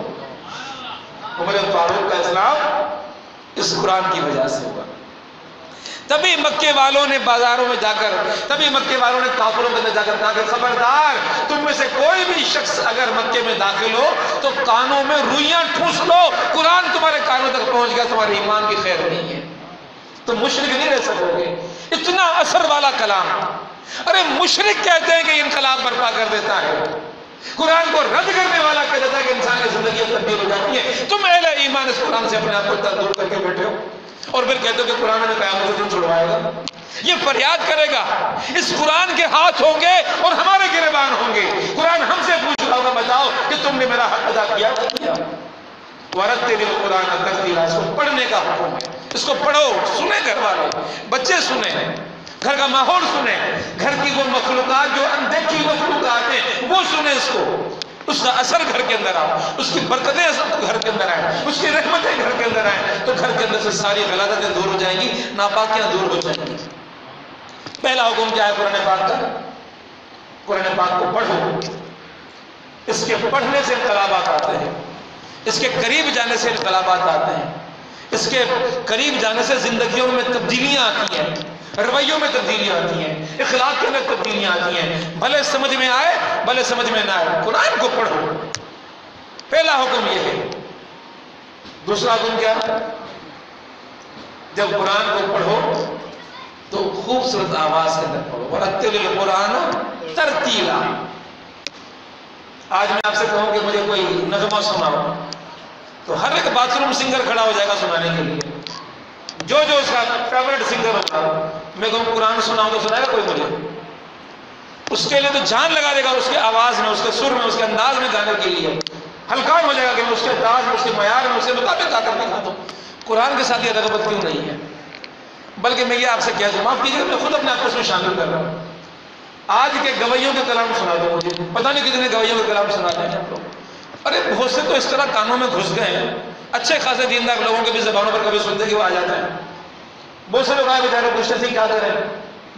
عمر فاروق کا اسلام اس قرآن کی وجہ سے ہوا. تبھی مکے والوں نے بازاروں میں جا کر، تبھی مکے والوں نے کافروں کے اندر جا کر کہا کہ خبردار، تم میں سے کوئی بھی شخص اگر مکے میں داخل ہو تو کانوں میں روئیاں ٹھوس لو، قرآن تمہارے کانوں تک پہنچ گیا، تمہارے ایمان کی خیر نہیں ہے، تم مشرک نہیں رہ سکو گے۔ اتنا اثر والا کلام۔ ارے مشرک کہتے ہیں کہ انقلاب برپا کر دیتا ہے، قرآن کو رد کرنے والا کہہ دیتا ہے کہ انسان کی زندگی تبدیل ہو جاتی ہے۔ تم اہل ایمان اس قرآن سے اپنے آپ کو دور کر کے بیٹھے ہو اور پھر کہتے ہو کہ قرآن نے قیامت کے دن چھڑوائے گا، یہ فریاد کرے گا، اس قرآن کے ہاتھ ہوں گے اور ہمارے گریبان ہوں گے۔ قرآن ہم سے پوچھ رہا ہوگا، بتاؤ کہ تم نے میرا حق ادا کیا کیا؟ وَرَتِّلِ الْقُرْآنَ تَرْتِيلًا، اس کو پڑھنے کا حکم ہے، اس کو پڑھو، سنیں گھر والے، بچے سنیں، گھر کا ماحول سنیں، گھر کی وہ مخلوقات جو اندیکھی مخلوقات ہیں وہ سنیں اس کو، اس کا اثر گھر کے اندر آؤ، اس کی برکتیں گھر کے اندر آئیں، اس کی رحمتیں گھر کے اندر آئیں، تو گھر کے اندر سے ساری غلطیں دور ہو جائیں گی، ناپاکیاں دور ہو جائیں گی۔ پہلا حکم کیا ہے قرآن پاک کا؟ قرآن پاک کو پڑھو، اس کے پڑھنے سے انقلابات آتے ہیں، اس کے قریب جانے سے انقلابات آتے ہیں، اس کے قریب جانے سے زندگیوں میں تبدیلیاں آتی ہیں، رویوں میں تبدیلیاں آتی ہیں، اخلاق کے اندر تبدیلیاں آتی ہیں، بھلے سمجھ میں آئے بھلے سمجھ میں نہ آئے، قرآن کو پڑھو۔ پہلا حکم یہ ہے۔ دوسرا حکم کیا ہے؟ جب قرآن کو پڑھو تو خوبصورت آواز کے اندر پڑھو، وَرَتِّلِ الْقُرْآنَ تَرْتِيلًا۔ آج میں آپ سے کہوں کہ مجھے کوئی نغمہ سناؤ تو ہر ایک باتھ روم سنگر کھڑا ہو جائے گا سنانے کے لیے، جو اس کا فیورٹ سنگر ہوگا، میں کہوں قرآن سناؤں تو سنائے گا کوئی مجھے؟ اس کے لیے تو جان لگا دے گا، اس کے آواز میں، اس کے سر میں، اس کے انداز میں گانے کے لیے ہلکان ہو جائے گا کہ میں اس کے انداز میں، اس کے معیار میں، اس کے مطابق آ کر دکھا دوں۔ قرآن کے ساتھ یہ رغبت کیوں نہیں ہے؟ بلکہ میں یہ آپ سے کہہ دوں، معاف کیجیے، میں خود اپنے آپ کو اس میں شامل کر رہا ہوں۔ آج کے گویوں کے کلام سنا دو مجھے، پتہ نہیں کتنے گویوں کے کلام سناتے ہیں آپ لوگ۔ ارے بہت سے تو اس طرح کانوں میں گھس گئے ہیں، اچھے خاصے دیندار لوگوں کے بھی زبانوں پر کبھی سنتے کہ وہ آ جاتا ہے۔ بہت سے لوگ آئے بیچارے پوچھتے تھے کیا کریں،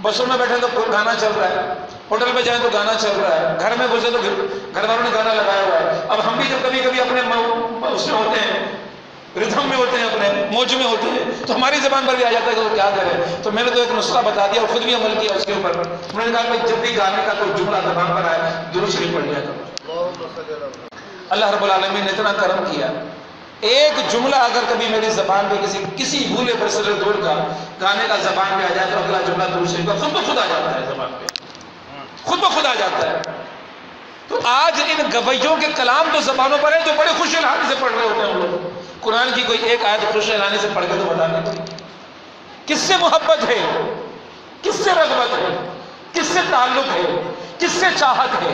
بسوں میں بیٹھے تو گانا چل رہا ہے، ہوٹل پہ جائیں تو گانا چل رہا ہے، گھر میں گھسے تو گھر والوں نے گانا لگایا ہوا ہے۔ اب ہم بھی جب کبھی کبھی اپنے اس میں ہوتے ہیں، ردھم میں ہوتے ہیں، اپنے موج میں ہوتے ہیں، تو ہماری زبان پر بھی آ جاتا ہے کہ وہ کیا کریں۔ تو میں نے تو ایک نسخہ بتا دیا اور خود بھی عمل کیا اس کے اوپر۔ میں نے کہا کہ جب بھی گانے کا کوئی جملہ زبان پر آئے درود شریف پڑھ لیا کرو۔ اللہ رب العالمین نے اتنا کرم کیا، ایک جملہ اگر کبھی میری زبان پہ کسی بھولے پر سر دوڑ کا گانے کا زبان پہ آ جائے تو اگلا جملہ درود شریف کا خود بخود آ جاتا ہے، زبان پہ خود بخود آ جاتا ہے۔ تو آج ان گویوں کے کلام تو زبانوں پر ہے جو بڑے خوش الحانی سے پڑھ رہے ہوتے ہیں ہم لوگ۔ قرآن کی کوئی ایک آیت خوش الحانی سے پڑھ کے تو بتا دیں کس سے محبت ہے، کس سے رغبت ہے، کس سے تعلق ہے، کس سے چاہت ہے،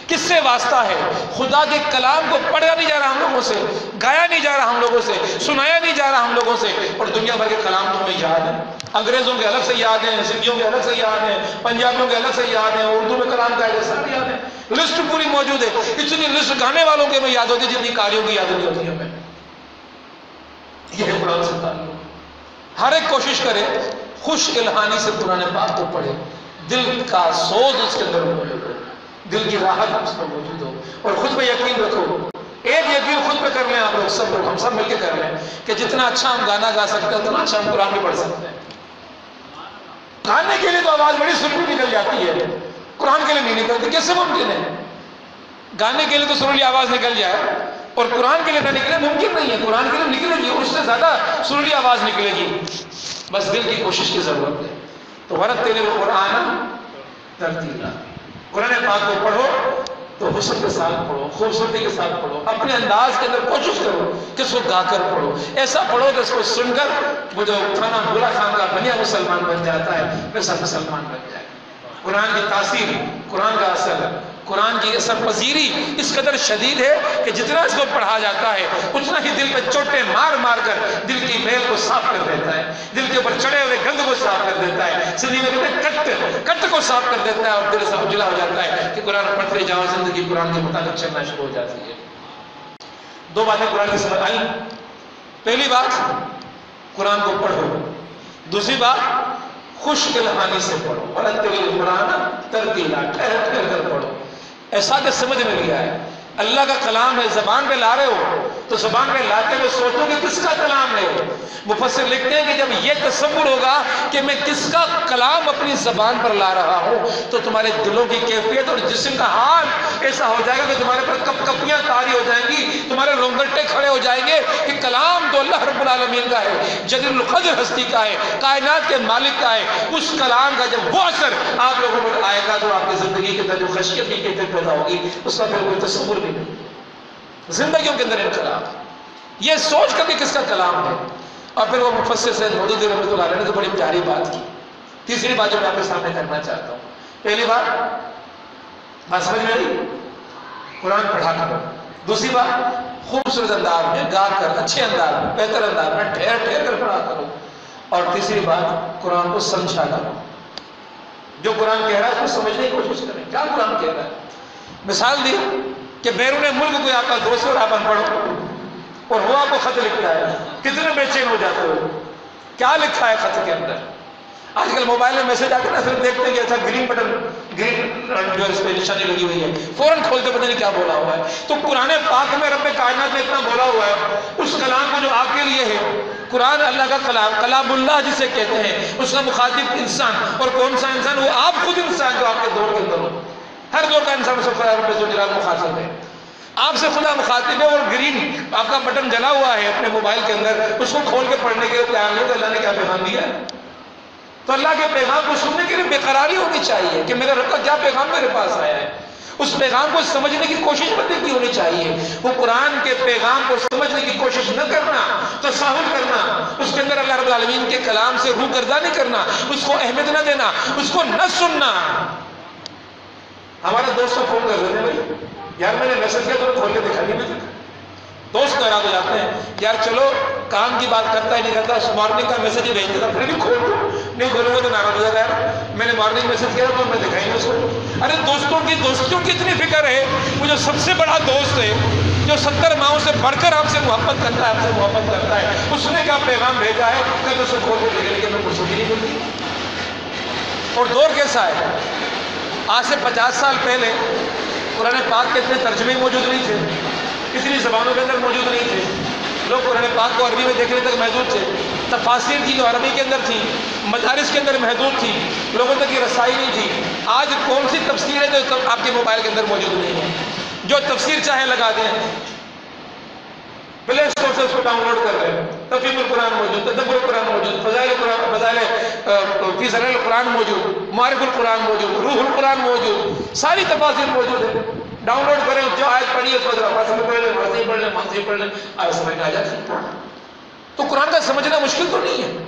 کس سے واسطہ ہے۔ خدا کے کلام کو پڑھا نہیں جا رہا ہم لوگوں سے، گایا نہیں جا رہا ہم لوگوں سے، سنایا نہیں جا رہا ہم لوگوں سے، اور دنیا بھر کے کلام تمہیں یاد ہیں، انگریزوں کے الگ سے یاد ہیں، سندھیوں کے الگ سے یاد ہیں، پنجابیوں کے الگ سے یاد ہیں، اردو میں کلام کا ہے سارے یاد ہیں، لسٹ پوری موجود ہے۔ اتنی لسٹ گانے والوں کے میں یاد ہوتی ہے جتنی قاریوں کی یاد نہیں ہوتی ہے ہمیں۔ یہ ہے قرآن سے تعلق۔ ہر ایک کوشش کرے خوش الحانی سے قرآن پاک کو پڑھے، دل کا سوز اس کے اندر موجود ہو، دل کی راحت اس میں موجود ہو، اور خود پہ یقین رکھو۔ ایک یقین خود پہ کر لیں آپ لوگ، سب لوگ، ہم سب مل کے کر لیں کہ جتنا اچھا ہم گانا گا سکتے ہیں اتنا اچھا ہم قرآن بھی پڑھ سکتے ہیں۔ گانے کے لیے تو آواز بڑی سریلی نکل جاتی ہے، قرآن کے لیے نہیں نکلتی، کیسے ممکن ہے؟ گانے کے لیے تو سریلی آواز نکل جائے اور قرآن کے لیے نہ نکلے، ممکن نہیں ہے۔ قرآن کے لیے نکلے گی، اس سے زیادہ سریلی آواز نکلے گی، بس دل کی کوشش کی ضرورت ہے۔ تو وَرَتِّلِ الْقُرْآنَ تَرْتِيلًا، قرآن پاک کو پڑھو تو حسن کے ساتھ پڑھو، خوبصورتی کے ساتھ پڑھو، اپنے انداز کے اندر کوشش کرو کہ اس کو گا کر پڑھو، ایسا پڑھو کہ اس کو سن کر وہ جو کھانا بھولا خان کا بنیا مسلمان بن جاتا ہے ویسا مسلمان بن جائے۔ قرآن کی تاثیر، قرآن کا اثر، قرآن کی اثر پذیری اس قدر شدید ہے کہ جتنا اس کو پڑھا جاتا ہے اتنا ہی دل پہ چوٹیں مار مار کر دل کی میل کو صاف کر دیتا ہے، دل کے اوپر چڑھے ہوئے گند کو صاف کر دیتا ہے، سندھی میں کہتے ہیں کٹ کو صاف کر دیتا ہے، اور دل سے اجلا ہو جاتا ہے کہ قرآن پڑھتے جاؤ، زندگی قرآن کے مطابق چلنا شروع ہو جاتی ہے۔ دو باتیں قرآن کی سمجھ آئی۔ پہلی بات قرآن کو پڑھو، دوسری بات خوش الحانی سے پڑھو، وَرَتِّلِ الْقُرْآنَ تَرْتِيلًا، ٹھہر ٹھہر کر پڑھو، ایسا کہ سمجھ میں بھی آئے۔ اللہ کا کلام ہے، زبان پہ لا رہے ہو تو زبان میں لاتے ہوئے سوچو کہ کس کا کلام ہے. مفسر لکھتے ہیں کہ جب یہ تصور ہوگا کہ میں کس کا کلام اپنی زبان پر لا رہا ہوں تو تمہارے دلوں کی کیفیت اور جسم کا حال ایسا ہو جائے گا کہ تمہارے پر کپ کپیاں طاری ہو جائیں گی, تمہارے رونگٹے کھڑے ہو جائیں گے کہ کلام تو اللہ رب العالمین کا ہے, جلیل القدر ہستی کا ہے, کائنات کے مالک کا ہے. اس کلام کا جب وہ اثر آپ لوگوں پر آئے گا تو آپ کی زندگی کے اندر جو خشیت کی کیفیت پیدا ہوگی اس کا پھر کوئی تصور بھی نہیں. زندگیوں کے اندر انقلاب, یہ سوچ کر کہ کس کا کلام ہے. اور پھر وہ مفسر سید مودودی رحمۃ اللہ علیہ نے تو بڑی پیاری بات کی. تیسری بات جو میں آپ کے سامنے کرنا چاہتا ہوں, پہلی بات سمجھ میں آئی, قرآن پڑھا کرو. دوسری بات خوبصورت انداز میں گا کر, اچھے انداز میں, بہتر انداز میں ٹھہر ٹھہر کر پڑھا کرو. اور تیسری بات قرآن کو سمجھا کرو. جو قرآن کہہ رہا ہے اس کو سمجھنے کی کوشش کریں کیا قرآن کہہ رہا ہے. مثال دی کہ بیرون ملک کوئی آپ کا دوست اور آپ ان پڑھو اور وہ آپ کو خط لکھتا ہے, کتنے بے چین ہو جاتے ہو. کیا لکھا ہے خط کے اندر؟ آج کل موبائل میں میسج آتے نا, صرف دیکھتے ہیں کہ ایسا گرین بٹن, گرین جو اس پہ نشانی لگی ہوئی ہے, فوراً کھولتے پتہ نہیں کیا بولا ہوا ہے. تو قرآن پاک میں رب کائنات نے اتنا بولا ہوا ہے, اس کلام کو جو آپ کے لیے ہے. قرآن اللہ کا کلام, کلام اللہ جسے کہتے ہیں, اس کا مخاطب انسان. اور کون سا انسان؟ وہ آپ خود انسان جو آپ کے دور کے اندر ہو. ہر دور کا انسان اس کو خدا رب ذوالجلال مخاطب ہے. آپ سے خدا مخاطب ہے. اور گرین آپ کا بٹن جلا ہوا ہے اپنے موبائل کے اندر, اس کو کھول کے پڑھنے کے لیے تیار نہیں. تو اللہ نے کیا پیغام دیا ہے؟ تو اللہ کے پیغام کو سننے کے لیے بے قراری ہونی چاہیے کہ میرے رب کا کیا پیغام میرے پاس آیا ہے. اس پیغام کو سمجھنے کی کوشش بندے کی ہونی چاہیے. وہ قرآن کے پیغام کو سمجھنے کی کوشش نہ کرنا, تساہل کرنا, اس کے اندر اللہ رب العالمین کے کلام سے روح گردہ نہیں کرنا, اس کو اہمیت نہ دینا, اس کو نہ سننا. ہمارے دوست کو فون کر دیتے بھائی یار میں نے میسج کیا تو کھول کے دکھا نہیں مجھے. دوست ناراض ہو جاتے ہیں, یار چلو کام کی بات کرتا ہی نہیں کرتا, مارننگ کا میسج ہی بھیج دیتا, پھر بھی کھول دو, نہیں کھولوں گے تو ناراض ہو جاتا ہے. یار میں نے مارننگ میسج کیا تو میں دکھائی نہیں اس کو. ارے دوستوں کی اتنی فکر ہے. وہ جو سب سے بڑا دوست ہے, جو 70 ماہوں سے بڑھ کر آپ سے محبت کرتا ہے, آپ سے محبت کرتا ہے, اس نے کیا پیغام بھیجا ہے کہ اسے کھول کے دیکھنے کے میں کچھ بھی نہیں ملتی. اور دور کیسا ہے؟ آج سے 50 سال پہلے قرآن پاک کے اتنے ترجمے موجود نہیں تھے, اتنی زبانوں کے اندر موجود نہیں تھے. لوگ قرآن پاک کو عربی میں دیکھنے تک محدود تھے. تفاسیر تھی جو عربی کے اندر تھی, مدارس کے اندر محدود تھی, لوگوں تک یہ رسائی نہیں تھی. آج کون سی تفسیر ہے جو آپ کے موبائل کے اندر موجود نہیں ہے؟ جو تفسیر چاہے لگا دیں, پلے اسٹور سے اس کو ڈاؤن لوڈ کر رہے ہیں. تفہیم القرآن موجود, تدبر القرآن موجود, فضائل فی ضلال القرآن موجود, معارف القرآن موجود, روح القرآن موجود, ساری تفاسیر موجود ہے. ڈاؤن لوڈ کریں, جو آیت پڑھی ہے اس کو ذرا پڑھ لیں, مرضی پڑھ لیں, منصی پڑھ لیں, آیت سمجھ میں آ جاتی ہے. تو قرآن کا سمجھنا مشکل تو نہیں ہے.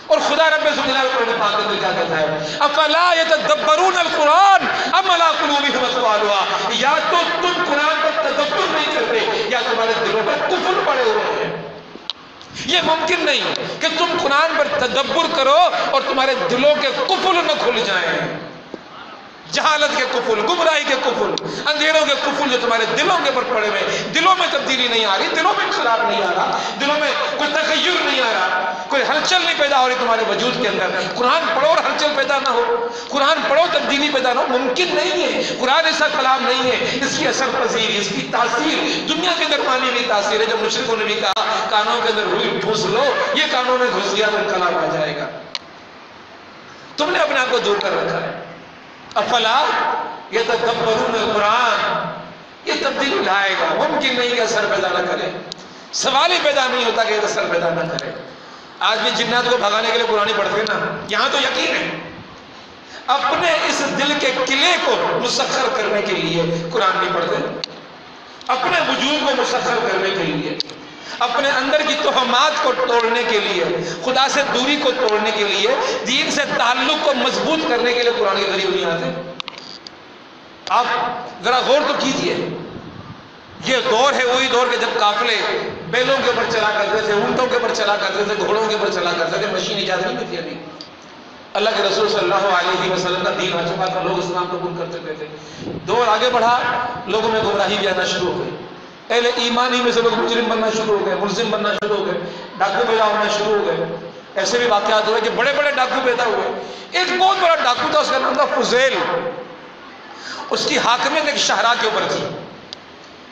اور خدا رب ذوالجلال قرآن پاک میں کیا کہتا ہے؟ افلا یتدبرون القرآن ام علی قلوبہم اقفالها. یا تو تم قرآن پر تدبر نہیں کرتے یا تمہارے دلوں پر قفل پڑے ہوئے ہیں. یہ ممکن نہیں کہ تم قرآن پر تدبر کرو اور تمہارے دلوں کے قفل نہ کھل جائیں. جہالت کے قفل, گمراہی کے قفل, اندھیروں کے قفل جو تمہارے دلوں کے اوپر پڑے ہوئے, دلوں میں تبدیلی نہیں آ رہی, دلوں میں انقلاب نہیں آ رہا, دلوں میں کوئی تغیر نہیں آ رہا, کوئی ہلچل نہیں پیدا ہو رہی تمہارے وجود کے اندر. قرآن پڑھو اور ہلچل پیدا نہ ہو, قرآن پڑھو تبدیلی پیدا نہ ہو, ممکن نہیں ہے. قرآن ایسا کلام نہیں ہے, اس کی اثر پذیری, اس کی تاثیر دنیا کے اندر مانی ہوئی تاثیر ہے. جب مشرکوں نے بھی کہا کانوں کے اندر روئی ٹھوس لو, یہ کانوں میں گھس گیا تو انقلاب آ جائے گا. تم نے اپنے آپ کو دور کر رکھا ہے. افلا یتدبرون القرآن, یہ تبدیلی لائے گا, ممکن نہیں کہ اثر پیدا نہ کرے. سوال ہی پیدا نہیں ہوتا کہ اثر پیدا نہ کرے. آج بھی جنات کو بھگانے کے لیے قرآن پڑھتے ہیں نا, یہاں تو یقین ہے. اپنے اس دل کے قلعے کو مسخر کرنے کے لیے قرآن نہیں پڑھتے, اپنے وجود کو مسخر کرنے کے لیے, اپنے اندر کی توہمات کو توڑنے کے لیے, خدا سے دوری کو توڑنے کے لیے, دین سے تعلق کو مضبوط کرنے کے لیے قرآن کے قریب نہیں آتے. آپ ذرا غور تو کیجئے, یہ دور ہے وہی دور کہ جب قافلے بیلوں کے اوپر چلا کرتے تھے, اونٹوں کے اوپر چلا کرتے تھے, گھوڑوں کے اوپر چلا کرتے تھے, مشین ایجاد نہیں تھی ابھی. اللہ کے رسول صلی اللہ علیہ وسلم کا دین آ چکا تھا, لوگ اسلام قبول کر چکے تھے. دور آگے بڑھا, لوگوں میں گمراہی بھی آنا شروع ہو گئی. اہل ایمان ہی میں سے لوگ مجرم بننا شروع ہو گئے, ملزم بننا شروع ہو گئے, ڈاکو پیدا ہونا شروع ہو گئے. ایسے بھی واقعات ہوئے کہ بڑے بڑے ڈاکو پیدا ہوئے. ایک بہت بڑا ڈاکو تھا, اس کا نام تھا فضیل. اس کی حاکمیت ایک شہرا کے اوپر تھی.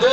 2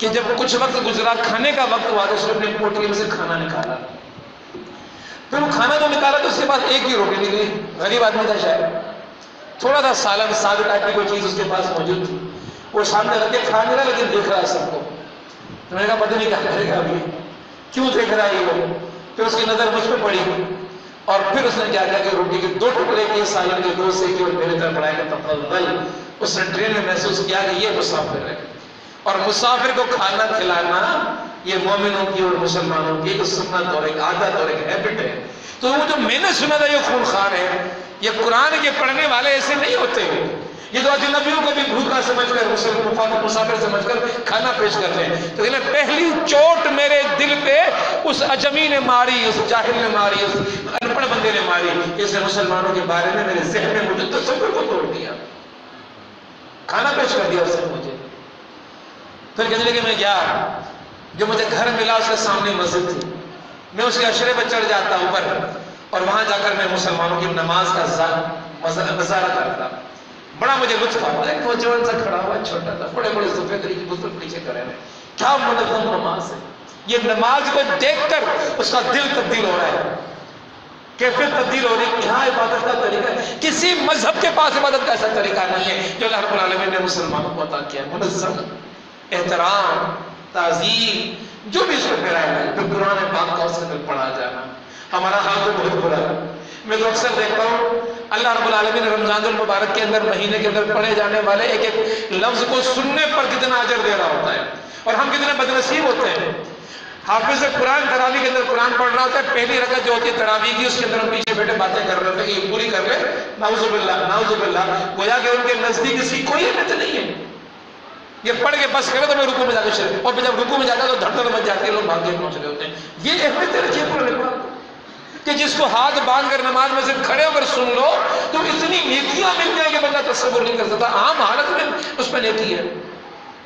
کہ جب کچھ وقت گزرا، کھانے کا وقت ہوا تو اس نے اپنے پوٹلی میں سے کھانا نکالا. پھر وہ کھانا تو نکالا تو اس کے پاس ایک ہی روٹی نکلی. غریب آدمی تھا شاید، تھوڑا سا سالن سادہ ٹائپ کی کوئی چیز اس کے پاس موجود تھی. وہ سامنے رکھ کے کھا نہیں رہا لیکن دیکھ رہا ہے سب کو. تو میں نے کہا پتہ نہیں کیا کرے گا ابھی، کیوں دیکھ رہا ہے یہ. پھر اس کی نظر مجھ پہ پڑی اور پھر اس نے کیا کیا کہ روٹی کے 2 ٹکڑے کیے، سالن کے 2 سیکے اور میرے طرف بڑھائے کہ تفضل. اس نے ٹرین میں محسوس کیا کہ یہ مسافر ہے، اور مسافر کو کھانا کھلانا یہ مومنوں کی اور مسلمانوں کی ایک سنت اور ایک عادت اور ایک ہیبٹ ہے. تو وہ جو میں نے سنا تھا یہ خونخوار ہے. یہ قرآن کے پڑھنے والے ایسے نہیں ہوتے. یہ تو اجنبیوں کو بھی بھوکا سمجھ کر، مسافر سمجھ کر کھانا پیش کرتے ہیں. تو پہلی چوٹ میرے دل پہ اس اجمی نے ماری، اس جاہل نے ماری، اس ان پڑھ بندے نے ماری. اس نے مسلمانوں کے بارے میں میرے ذہن میں مجھے تصور کو توڑ دیا. کھانا پیش کر دیا اس نے مجھے. پھر کہنے لگے میں گیا، جو مجھے گھر ملا اس کے سامنے مسجد تھی. میں اس کے عشرے پہ چڑھ جاتا اوپر اور وہاں جا کر میں مسلمانوں کی نماز کا نظارہ کرتا. بڑا مجھے لطف آتا ہے. ایک نوجوان سا کھڑا ہوا چھوٹا تھا، بڑے بڑے سفید طریقے غسل پیچھے کرے ہوئے. کیا منظم نماز ہے. یہ نماز کو دیکھ کر اس کا دل تبدیل ہو رہا ہے، کیفیت تبدیل ہو رہی ہے. یہاں عبادت کا طریقہ ہے. کسی مذہب کے پاس عبادت کا ایسا طریقہ نہیں ہے جو اللہ رب العالمین نے مسلمانوں کو عطا کیا. منظم احترام، تعظیم، جو بھی اس کو پھیلایا ہے. پھر قرآن پاک کا اس کے اندر پڑھا جانا. ہمارا حال تو بہت برا ہے. میں تو اکثر دیکھتا ہوں اللہ رب العالمین رمضان المبارک کے اندر، مہینے کے اندر پڑھے جانے والے ایک ایک لفظ کو سننے پر کتنا اجر دے رہا ہوتا ہے، اور ہم کتنے بدنصیب ہوتے ہیں. حافظ قرآن تراویح کے اندر قرآن پڑھ رہا ہوتا ہے، پہلی رکعت جو ہوتی ہے تراویح کی، اس کے اندر ہم پیچھے بیٹھے باتیں کر رہے ہوتے ہیں کہ یہ پوری کر لے. نعوذ باللہ نعوذ باللہ. گویا کہ ان کے نزدیک اس کی کوئی اہمیت نہیں ہے. یہ پڑھ کے بس کرے تو میں رکوع میں جا کے شریف، اور جب رکوع میں جاتا تو دھڑ دھڑ مچ جاتی ہے، لوگ بھاگ کے پہنچ رہے ہوتے ہیں. یہ اہمیت رکھیے قرآن پاک کہ جس کو ہاتھ باندھ کر نماز میں سے کھڑے ہو کر سن لو تو اتنی نیکیاں مل جائیں کہ بندہ تصور نہیں کر سکتا. عام حالت میں اس میں نیکی ہے.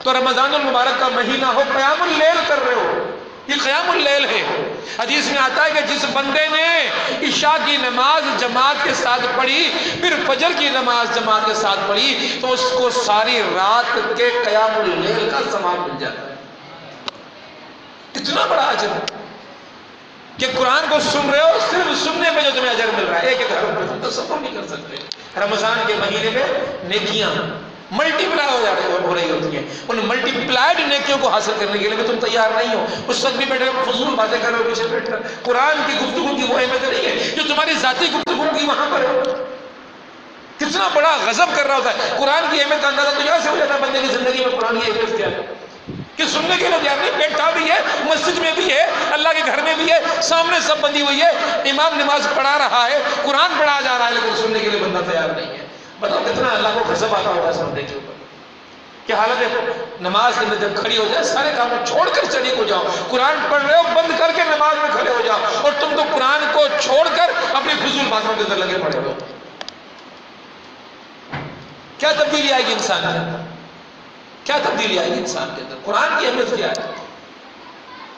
تو رمضان المبارک کا مہینہ ہو، قیام اللیل کر رہے ہو، یہ قیام اللیل ہے. حدیث میں آتا ہے کہ جس بندے نے عشاء کی نماز جماعت کے ساتھ پڑھی، پھر فجر کی نماز جماعت کے ساتھ پڑھی، تو اس کو ساری رات کے قیام اللیل کا ثواب مل جاتا ہے. کتنا بڑا اجر ہے کہ قرآن کو سن رہے ہو، صرف سننے میں جو تمہیں اجر مل رہا ہے. ایک ایک حرف میں تم تصور نہیں کر سکتے. رمضان کے مہینے میں نیکیاں ملٹی پلائی ہو رہی ہوتی ہیں. ان ملٹی پلائڈ نیکیوں کو حاصل کرنے کے لیے تم تیار نہیں ہو. اس وقت بھی بیٹھے فضول باتیں کر رہے ہو پیچھے بیٹھ کر. قرآن کی گفتگو کی وہ اہمیت نہیں ہے جو تمہاری ذاتی گفتگو کی وہاں پر ہے. کتنا بڑا غضب کر رہا ہوتا ہے. قرآن کی اہمیت کا اندازہ تو یہاں سے ہو جاتا ہے بندے کی زندگی میں قرآن کی اہمیت کیا ہے کہ سننے کے لیے تیار نہیں. بیٹھا بھی ہے، مسجد میں بھی ہے، اللہ کے گھر میں بھی ہے، سامنے سب بندی ہوئی ہے، امام نماز پڑھا رہا ہے، قرآن پڑھا جا رہا ہے، لیکن سننے کے لیے بندہ تیار نہیں ہے. بتاؤ کتنا اللہ کو غضب آتا ہوگا اس بندے کے اوپر. کہ حالت نماز کے اندر جب کھڑی ہو جائے سارے کام چھوڑ کر شریک ہو جاؤ. قرآن پڑھ رہے ہو، بند کر کے نماز میں کھڑے ہو جاؤ، اور تم تو قرآن کو چھوڑ کر اپنی فضول باتوں کے اندر لگے پڑے ہو. کیا تبدیلی آئے گی انسان کے اندر؟ کیا تبدیلی آئے گی انسان کے اندر؟ قرآن کی اہمیت کیا ہے؟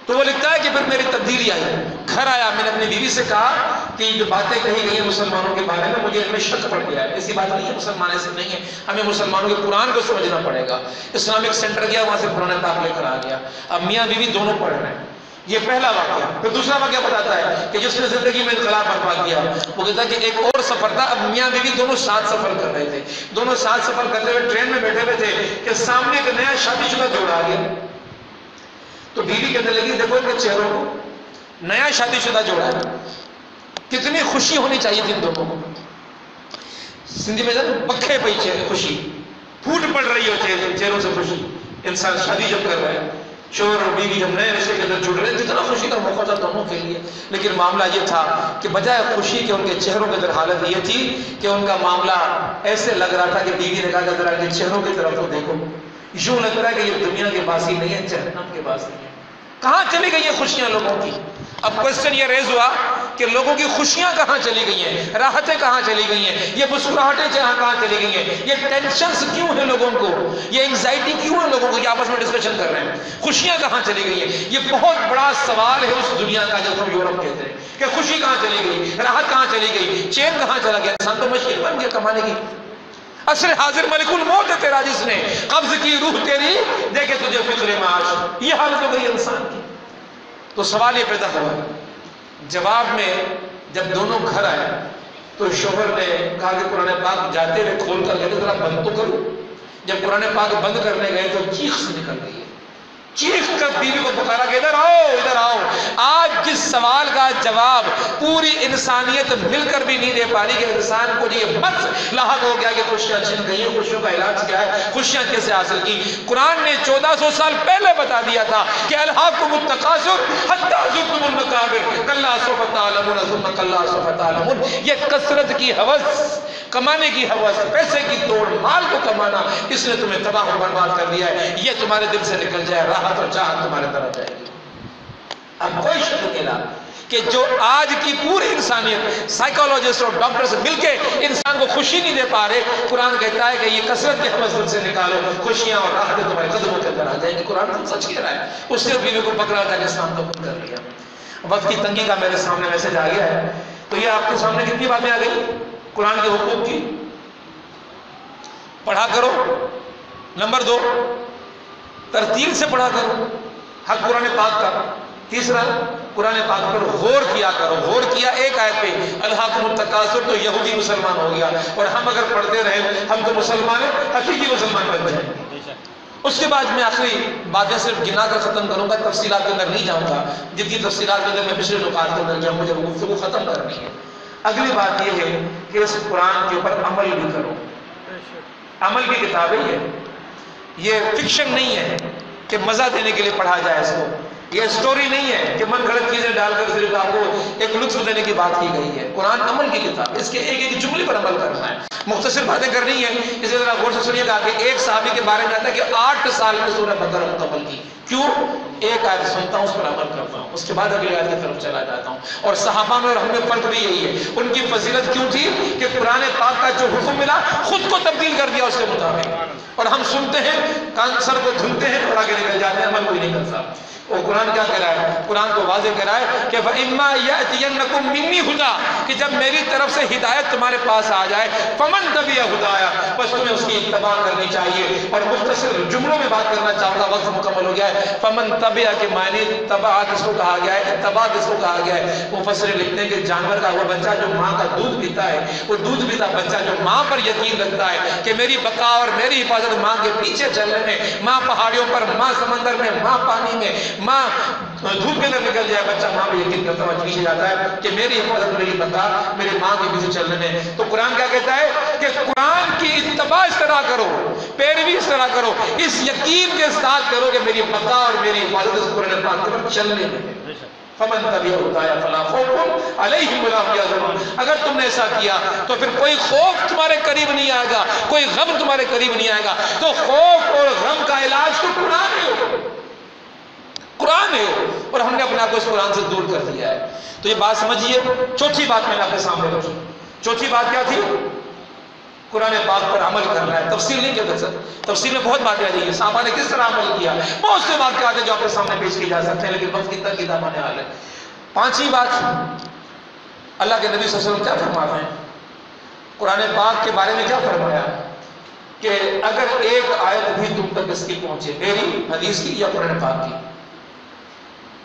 تو وہ لکھتا ہے کہ پھر میری تبدیلی آئی. گھر آیا، میں نے اپنی بیوی سے کہا کہ جو باتیں کہی گئی ہیں مسلمانوں کے بارے میں مجھے ان میں شک پڑ گیا ہے. ایسی بات نہیں ہے، مسلمان ایسے نہیں ہے، ہمیں مسلمانوں کے قرآن کو سمجھنا پڑے گا. اسلامک سینٹر گیا، وہاں سے قرآن پاک لے کر آ گیا. اب میاں بیوی دونوں پڑھ رہے ہیں. یہ پہلا واقعہ. پھر دوسرا واقعہ بتاتا ہے کہ جس نے زندگی میں انقلاب برپا کیا. وہ کہتا ہے کہ ایک اور سفر تھا. اب میاں بیوی دونوں ساتھ سفر کر رہے تھے. دونوں ساتھ سفر کرتے ہوئے ٹرین میں بیٹھے ہوئے تھے کہ سامنے ایک نیا شادی شدہ جوڑا آ گیا. تو بیوی کہنے لگی دیکھو ان کے چہروں کو، نیا شادی شدہ جوڑا ہے، کتنی خوشی ہونی چاہیے تھی ان دونوں کو. سندھی میں پکھے پہ خوشی پھوٹ پڑ رہی ہو چہروں سے خوشی. انسان شادی جب کر رہا ہے، شوہر اور بیوی جب نئے رشتے کے اندر جڑ رہے ہیں، جتنا خوشی کا موقع تھا دونوں کے لیے. لیکن معاملہ یہ تھا کہ بجائے خوشی کے ان کے چہروں کے اندر حالت یہ تھی کہ ان کا معاملہ ایسے لگ رہا تھا کہ بیوی نے کہا کہ ذرا ان کے چہروں کی طرف تو دیکھو، یوں لگتا ہے کہ یہ دنیا کے باسی نہیں ہے، جہنم کے باسی ہے. کہاں چلی گئی یہ خوشیاں لوگوں کی؟ اب کوشچن یہ ریز ہوا کہ لوگوں کی خوشیاں کہاں چلی گئی ہیں، راحتیں کہاں چلی گئی ہیں، یہ مسکراہٹیں کہاں چلی گئی ہیں، یہ ٹینشنز کیوں ہیں لوگوں کو، یہ انگزائٹی کیوں ہے لوگوں کو، یہ آپس میں ڈسکشن کر رہے ہیں. خوشیاں کہاں چلی گئی ہیں؟ یہ بہت بڑا سوال ہے اس دنیا کا جب ہم یورپ کہتے ہیں کہ خوشی کہاں چلی گئی، راحت کہاں چلی گئی، چین کہاں چلا گیا. انسان تو مشین بن گیا کمانے کی. عصر حاضر ملک الموت ہے تیرا جس نے قبض کی روح تیری، دیکھے تجھے فکر معاش، یہ حالت ہو گئی انسان کی۔ تو سوال یہ پیدا ہوا، جواب میں جب دونوں گھر آئے تو شوہر نے کہا کہ قرآن پاک جاتے ہوئے کھول کر گئے ذرا بند تو کرو۔ جب قرآن پاک بند کرنے گئے تو چیخ سے نکل گئی ہے، چیخ کر بیوی کو پکارا کہ ادھر آؤ ادھر آؤ۔ آج جس سوال کا جواب پوری انسانیت مل کر بھی نہیں دے پا رہی کہ انسان کو یہ بس لاحق ہو گیا کہ خوشیاں چھن گئی ہیں، خوشیوں کا علاج کیا ہے، خوشیاں کیسے حاصل کی۔ قرآن نے 1400 سال پہلے بتا دیا تھا کہ الہاکم التکاثر حتی زرتم المقابر کلا سوف تعلمون ثم کلا سوف تعلمون۔ یہ کثرت کی ہوس، کمانے کی ہوس، پیسے کی توڑ، مال کو کمانا، اس نے تمہیں تباہ و برباد کر دیا ہے۔ یہ تمہارے دل سے نکل جائے، راحت اور چاہت تمہارے طرف جائے گی۔ اب کوئی شک نہیں کہ جو آج کی پوری انسانیت سائیکالوجسٹ اور ڈاکٹر سے مل کے انسان کو خوشی نہیں دے پا رہے، قرآن کہتا ہے کہ یہ کثرت کے ہوس دل سے نکالو، خوشیاں اور راحتیں تمہارے قدموں کے اندر آ جائیں گی۔ قرآن تو سچ کہہ رہا ہے۔ اس نے بیوی کو پکڑا تھا کہ اسلام قبول کر لیا۔ وقت کی تنگی کا میرے سامنے میسج آ گیا ہے، تو یہ آپ کے سامنے کتنی باتیں آ گئی قرآن کے حقوق کی؟ پڑھا کرو، نمبر 2 ترتیل سے پڑھا کرو حق قرآن پاک کا، تیسرا قرآن پاک پر غور کیا کرو۔ غور کیا ایک آیت پہ الہاکم التکاثر تو یہودی مسلمان ہو گیا، اور ہم اگر پڑھتے رہے ہم تو مسلمان ہیں، حقیقی مسلمان بن جائیں گے۔ اس کے بعد میں آخری باتیں صرف گنا کر ختم کروں گا، تفصیلات کے اندر نہیں جاؤں گا، جتنی تفصیلات کے اندر میں پچھلے نکات کے اندر جاؤں، مجھے گفتگو ختم کرنی ہے۔ اگلی بات یہ ہے کہ اس قرآن کے اوپر عمل بھی کرو۔ عمل کی کتاب ہے یہ فکشن نہیں ہے کہ مزہ دینے کے لیے پڑھا جائے اس کو، یہ سٹوری نہیں ہے کہ من گھڑت چیزیں ڈال کر صرف آپ کو ایک لطف دینے کی بات کی گئی ہے۔ قرآن عمل کی کتاب ہے، اس کے ایک ایک جملے پر عمل کرنا ہے، مختصر باتیں کرنی ہے۔ اسی طرح غور سے سنیے گا کہ ایک صحابی کے بارے میں آتا ہے کہ 8 سال میں سورہ بقرہ مکمل کی۔ کیوں؟ ایک آیت سنتا ہوں، اس پر عمل کرتا ہوں، اس کے بعد اگلی آیت کی طرف چلا جاتا ہوں۔ اور صحابہ میں اور ہم میں فرق بھی یہی ہے، ان کی فضیلت کیوں تھی کہ قرآن پاک کا جو حکم ملا خود کو تبدیل کر دیا اس کے مطابق، اور ہم سنتے ہیں، کان سر کو دھلتے ہیں اور آگے نکل جاتے ہیں، عمل کوئی نہیں کرتا۔ وہ قرآن کیا کہہ رہا ہے؟ قرآن کو واضح کہہ رہا ہے کہ فَإِمَّا يَأْتِيَنَّكُم مِّنِّي هُدًى، کہ جب میری طرف سے ہدایت تمہارے پاس آ جائے، فَمَن تَبِعَ هُدَايَ، بس تمہیں اس کی اتباع کرنی چاہیے۔ اور مختصر جملوں میں بات کرنا چاہوں گا، وقت مکمل ہو گیا ہے۔ فَمَن تَبِعَ کے معنی تبع کس کو کہا گیا ہے، اتباع کس کو کہا گیا ہے؟ مفسر لکھتے ہیں کہ جانور کا وہ بچہ جو ماں کا دودھ پیتا ہے، وہ دودھ پیتا بچہ جو ماں پر یقین رکھتا ہے کہ میری بقا اور میری حفاظت ماں کے پیچھے چلنے میں، ماں پہاڑیوں پر، ماں سمندر میں، ماں پانی میں، ماں دھوپ کے اندر نکل جائے، بچہ ماں پہ یقین کرتا ہوا پیچھے جاتا ہے کہ میری حفاظت، میری بقا میری ماں کے پیچھے چلنے میں۔ تو قرآن کیا کہتا ہے کہ قرآن کی اتباع اس طرح کرو، پیروی اس طرح کرو، اس یقین کے ساتھ کرو کہ میری بقا اور میری حفاظت اس قرآن پاک کے اوپر چلنے میں۔ فمن تبع هدايا فلا خوف عليهم ولا هم يحزنون، اگر تم نے ایسا کیا تو پھر کوئی خوف تمہارے قریب نہیں آئے گا، کوئی غم تمہارے قریب نہیں آئے گا۔ تو خوف اور غم کا علاج تو قرآن ہے، قرآن ہے، اور ہم نے اپنے آپ کو اس قرآن سے دور کر دیا ہے۔ تو یہ بات سمجھیے۔ چوتھی بات میں نے آپ کے سامنے رکھی، چوتھی بات کیا تھی؟ قرآن پاک پر عمل کرنا ہے۔ تفصیل نہیں کہتے سر، تفصیل میں بہت باتیں آ رہی ہیں، صحابہ نے کس طرح عمل کیا، بہت سے واقعات ہیں جو آپ کے سامنے پیش کی جا سکتے ہیں، لیکن وقت کی تنگی کا مانے حال ہے۔ پانچویں بات، اللہ کے نبی صلی اللہ علیہ وسلم کیا فرماتے ہیں؟ قرآن پاک کے بارے میں کیا فرمایا کہ اگر ایک آیت بھی تم تک اس کی پہنچے، میری حدیث کی یا قرآن پاک کی،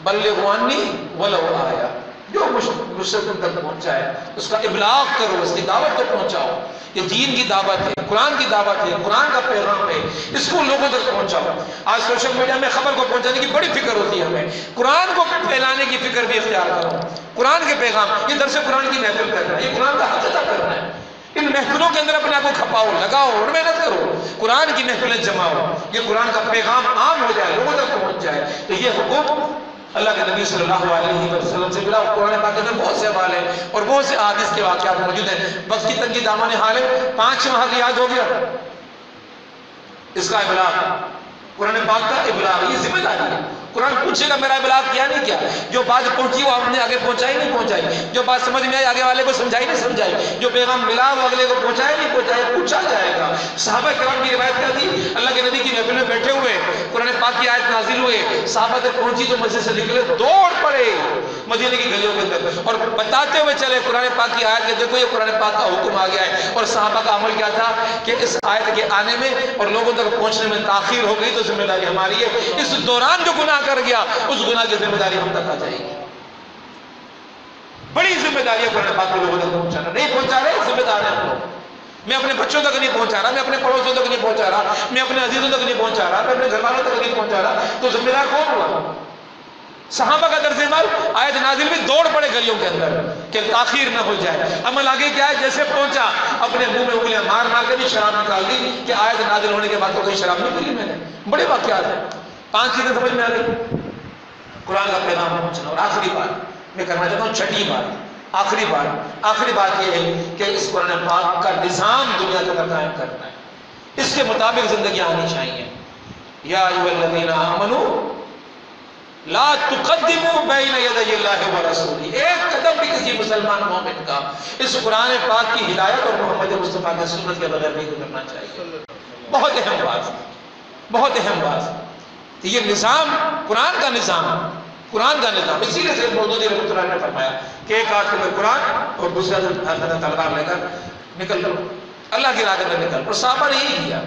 بلغوا عنی ولو آیا، جو مجھ سے تم تک پہنچا ہے اس کا ابلاغ کرو، اس کی دعوت کو پہنچاؤ۔ یہ دین کی دعوت ہے، قرآن کی دعوت ہے، قرآن کا پیغام ہے، اس کو لوگوں تک پہنچاؤ۔ آج سوشل میڈیا میں خبر کو پہنچانے کی بڑی فکر ہوتی ہے ہمیں، قرآن کو پھیلانے کی فکر بھی اختیار کرو۔ قرآن کے پیغام، یہ درس قرآن کی محفل کرنا ہے، یہ قرآن کا حق ادا کرنا ہے۔ ان محفلوں کے اندر اپنے آپ کو کھپاؤ، لگاؤ اور محنت کرو، قرآن کی محفلیں جماؤ، یہ قرآن کا پیغام عام ہو جائے، لوگوں تک پہنچ جائے۔ تو یہ حکم اللہ کے نبی صلی اللہ علیہ وسلم سے ملا۔ قرآن پاک کے اندر بہت سے حوالے ہیں اور بہت سے احادیث کے واقعات موجود ہیں۔ وقت کی تنگی دامن حال ہے، 5واں حق یاد ہو گیا، اس کا ابلاغ، قرآن پاک کا ابلاغ، یہ ذمہ داری ہے۔ قرآن پوچھے گا میرا ابلاغ کیا نہیں کیا، جو بات پہنچی وہ آپ نے آگے پہنچائی نہیں پہنچائی، جو بات سمجھ میں آئی آگے والے کو سمجھائی نہیں سمجھائی، جو پیغام ملا وہ اگلے کو پہنچایا نہیں پہنچایا، پوچھا جائے گا۔ صحابہ کرام کی روایت کیا تھی؟ اللہ کے نبی کی محفل میں بیٹھے ہوئے، قرآن پاک کی آیت نازل ہوئے، صحابہ تک پہنچی تو مسجد سے نکلے، دوڑ پڑے، مدینے کی گلیوں کے اندر، اور بتاتے ہوئے چلے قرآن پاک کی آیت کہ دیکھو یہ قرآن پاک کا حکم آ گیا ہے، اور صحابہ کا عمل کیا تھا کہ اس آیت کے آنے میں اور لوگوں تک پہنچنے میں تاخیر ہو گئی تو ذمہ داری ہماری ہے، اس دوران جو گناہ کر گیا اس گناہ کی ذمہ داری ہم تک آ جائے گی۔ بڑی ذمہ داری ہے قرآن پاک کو لوگوں تک پہنچانا، نہیں پہنچا رہے ذمہ دار ہیں ہم لوگ۔ میں اپنے بچوں تک نہیں پہنچا رہا، میں اپنے پڑوسوں تک نہیں پہنچا رہا، میں اپنے عزیزوں تک نہیں پہنچا رہا، میں اپنے گھر والوں تک نہیں پہنچا رہا، تو ذمہ دار کون ہوا؟ صحابہ کا درس عمل، آیت نازل بھی دوڑ پڑے گلیوں کے اندر کہ تاخیر نہ ہو جائے۔ عمل آگے کیا ہے؟ جیسے پہنچا اپنے منہ میں انگلیاں مار مار کے بھی شراب نکال دی کہ آیت نازل ہونے کے بعد تو کوئی شراب نہیں پی لی میں نے۔ بڑے واقعات ہیں، 5 چیزیں سمجھ میں آ گئی۔ قرآن کا پیغام پہنچنا، اور آخری بات میں کرنا چاہتا ہوں، چھٹی بات، آخری بات یہ ہے کہ اس قرآن پاک کا نظام دنیا کے اندر قائم کرنا ہے، اس کے مطابق زندگی آنی چاہیے۔ یا ایھا الذین آمنوا لا تقدموا بین یدی اللہ ورسولہ، ایک قدم بھی کسی مسلمان مومن کا اس قرآن پاک کی ہدایت اور محمد مصطفیٰ کی سنت کے بغیر نہیں گزرنا چاہیے۔ بہت اہم بات، بہت اہم بات، یہ نظام قرآن کا نظام، قرآن کا نظام۔ اسی لیے سید مودودی رحمۃ اللہ نے فرمایا کہ ایک ہاتھ میں قرآن اور دوسرے ہاتھ میں تلوار لے کر نکل لو، اللہ کی راہ کے اندر نکل۔ اور صحابہ نے یہی کیا،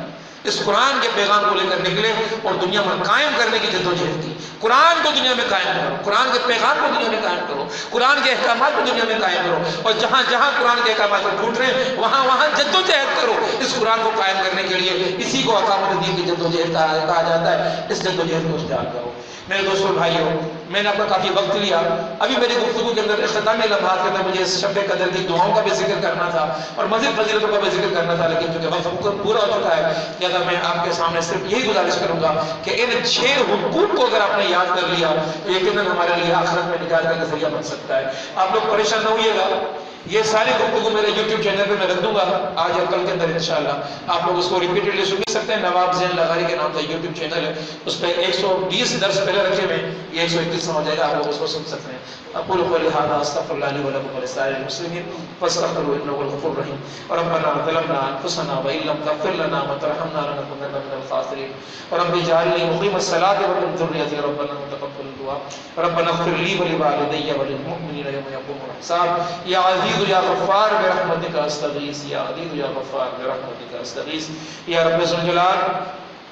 اس قرآن کے پیغام کو لے کر نکلے اور دنیا میں قائم کرنے کی جدوجہد کی۔ قرآن کو دنیا میں قائم کرو، قرآن کے پیغام کو دنیا میں قائم کرو، قرآن کے احکامات کو دنیا میں قائم کرو، اور جہاں جہاں قرآن کے احکامات ٹوٹ رہے ہیں وہاں وہاں جدوجہد کرو اس قرآن کو قائم کرنے کے لیے۔ اسی کو اقامت الدین کی جدوجہد کہا جاتا ہے، اس جدوجہد کو اختیار کرو۔ میرے دوستوں بھائیوں، میں نے اپنا کافی وقت لیا، ابھی میری گفتگو کے اندر اختتامی لمحات کے اندر مجھے اس شب قدر کی دعاؤں کا بھی ذکر کرنا تھا اور مزید فضیلتوں کا بھی ذکر کرنا تھا، لیکن چونکہ وقت پورا ہو چکا ہے لہٰذا میں آپ کے سامنے صرف یہی گزارش کروں گا کہ ان 6 حقوق کو اگر آپ نے یاد کر لیا تو یقیناً ہمارے لیے آخرت میں نجات کا ذریعہ بن سکتا ہے۔ آپ لوگ پریشان نہ ہوئیے گا، یہ ساری گفتگو میرے یوٹیوب چینل پہ میں رکھ دوں گا آج اور کل کے اندر انشاءاللہ۔ آپ لوگ اس کو ریپیٹڈلی سن سکتے ہیں، نواب زین لغاری کے نام کا یوٹیوب چینل ہے، اس پہ 120 درس پہلے رکھے ہوئے، یہ 121 ہو جائے گا، آپ لوگ اس کو سن سکتے ہیں۔ اقول قولی ھذا استغفر اللہ لی ولکم ولسائر المسلمین فاستغفروہ انہ هو الغفور الرحیم۔ ربنا ظلمنا انفسنا وان لم تغفر لنا وترحمنا لنکونن من الخاسرین۔ رب اجعلنی مقیم الصلاۃ ومن ذریتی ربنا وتقبل دعاء۔ ربنا اغفر لی ولوالدی وللمؤمنین یوم یقوم الحساب۔ یا عزیز یا غفار برحمتک استغیث، یا عزیز یا غفار برحمتک استغیث۔ یا رب ذوالجلال،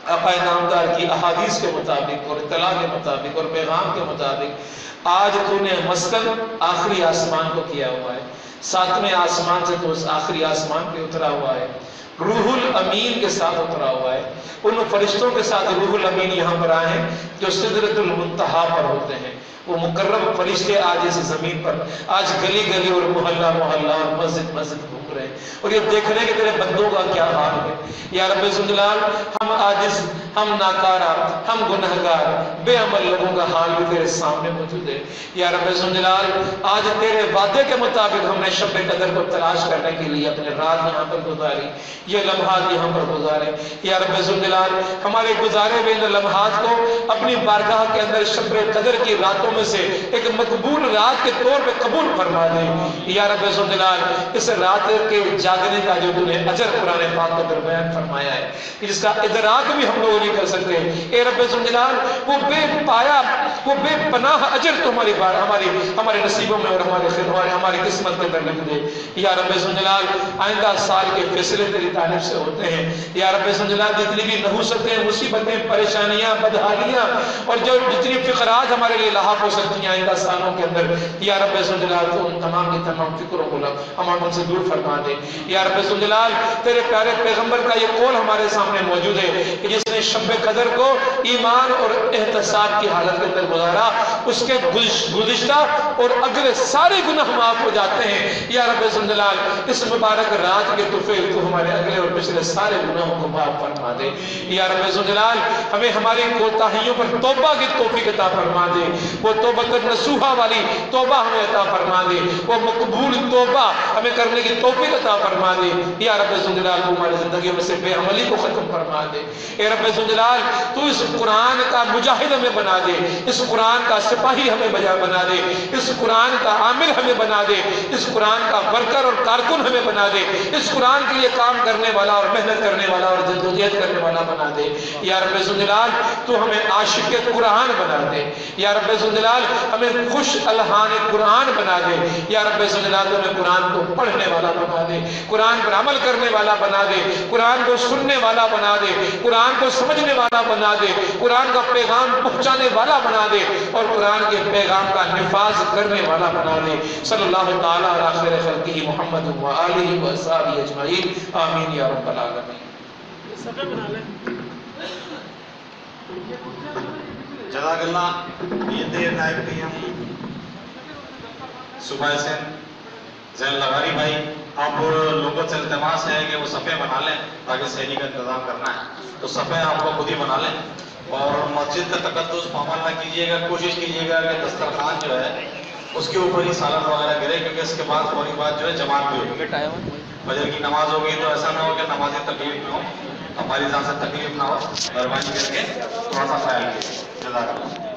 آقا نامدار کی احادیث کے مطابق اور اطلاع کے مطابق اور پیغام کے مطابق آج تو نے مسکن آخری آسمان کو کیا ہوا ہے، 7ویں آسمان سے تو اس آخری آسمان پہ اترا ہوا ہے، روح الامین کے ساتھ اترا ہوا ہے، ان فرشتوں کے ساتھ روح الامین یہاں پر آئے ہیں جو سدرۃ المنتہا پر ہوتے ہیں۔ وہ مقرب فرشتے آج اس زمین پر آج گلی گلی اور محلہ محلہ اور مسجد مسجد گھوم رہے ہیں اور یہ دیکھ رہے ہیں کہ تیرے بندوں کا کیا حال ہے۔ یا رب ذوالجلال، ہم عاجز، ہم ناکارہ، ہم گنہگار بے عمل لوگوں کا حال بھی تیرے سامنے موجود ہے۔ یا رب ذوالجلال، آج تیرے وعدے کے مطابق ہم نے شب قدر کو تلاش کرنے کے لیے اپنے رات یہاں پر گزاری، یہ لمحات یہاں پر گزارے۔ یا رب ذوالجلال، ہمارے گزارے ہوئے ان لمحات کو اپنی بارگاہ کے اندر شب قدر کی راتوں میں سے ایک مقبول رات کے طور پہ قبول فرما دے۔ یا رب ذوالجلال، اس رات کے جاگنے کا جو تو نے اجر قرآن پاک کے درمیان فرمایا ہے جس کا ادراک بھی ہم لوگ نہیں کر سکتے، اے رب ذوالجلال وہ بے پایا، وہ بے پناہ اجر تو ہمارے نصیبوں میں اور ہماری قسمت کے اندر لکھ دے۔ یا رب ذوالجلال، آئندہ سال کے فیصلے تیری طرف سے ہوتے ہیں۔ یا رب ذوالجلال، جتنی بھی نحوستیں، مصیبتیں، پریشانیاں، بدحالیاں اور جو جتنی فقرات ہمارے لیے لاحق ہو سکتی ہیں آئندہ سالوں کے اندر، یا رب ذوالجلال تو ان تمام کی تمام فکروں کو ہم سے دور فرما دے۔ یا رب ذوالجلال، تیرے پیارے پیغمبر کا یہ قول ہمارے سامنے موجود ہے کہ جس نے شب قدر کو ایمان اور احتساب کی حالت کے اندر گزارا اس کے گزشتہ اور اگلے سارے گناہ معاف ہو جاتے ہیں۔ یا رب ذوالجلال، اس مبارک رات کے طفیل تو ہمارے اگلے اور پچھلے سارے گناہوں کو معاف فرما دے۔ یا رب ذوالجلال، ہمیں ہماری کوتاہیوں پر توبہ کی توفیق عطا فرما دے، وہ توبہ نصوحہ والی توبہ ہمیں عطا فرما دے، وہ مقبول توبہ ہمیں کرنے کی توفیق عطا فرما دے۔ یا رب ذوالجلال، تو ہماری زندگیوں میں سے بے عملی کو ختم فرما دے۔ اے رب ذوالجلال، تو اس قرآن کا مجاہد ہمیں بنا دے، اس قرآن کا سپاہی ہمیں بنا دے، اس قرآن کا عامل ہمیں بنا دے، اس قرآن کا ورکر اور کارکن ہمیں بنا دے، اس قرآن کے لیے کام کرنے والا اور محنت کرنے والا اور جدوجہد کرنے والا بنا دے۔ یا رب ذوالجلال تو ہمیں عاشق قرآن بنا دے، یا رب ذوالجلال ہمیں خوش الحان قرآن بنا دے، یا رب ذوالجلال تو ہمیں قرآن کو پڑھنے والا بنا دے، قرآن پر عمل کرنے والا بنا دے، قرآن کو سننے والا بنا دے، قرآن کو سمجھنے والا بنا دے، قرآن کا پیغام پہنچانے والا بنا دے، اور قرآن کے پیغام کا نفاذ کرنے والا بنا دے۔ صلی اللہ تعالیٰ علی خیر خلقہ محمد و آلہ و اصحابہ اجمعین، آمین یا رب العالمین۔ جزاک اللہ۔ یہ دیر نائب پی ایم صوبہ سندھ زین لغاری بھائی، آپ لوگوں سے التماس ہے کہ وہ صفحے بنا لیں تاکہ سینی کا انتظام کرنا ہے، تو صفحے آپ لوگ خود ہی بنا لیں، اور مسجد کا تقدس پامال نہ کیجیے گا، کوشش کیجیے گا کہ دسترخوان جو ہے اس کے اوپر ہی سالن وغیرہ گرے، کیونکہ اس کے بعد فوری بعد جو ہے جماعت بھی ہوگی، فجر کی نماز ہوگی، تو ایسا نہ ہو کہ نمازیں تکلیف نہ ہو، ہماری ذات سے تکلیف نہ ہو، مہربانی کر کے تھوڑا سا خیال کیجیے۔ جزاک اللہ۔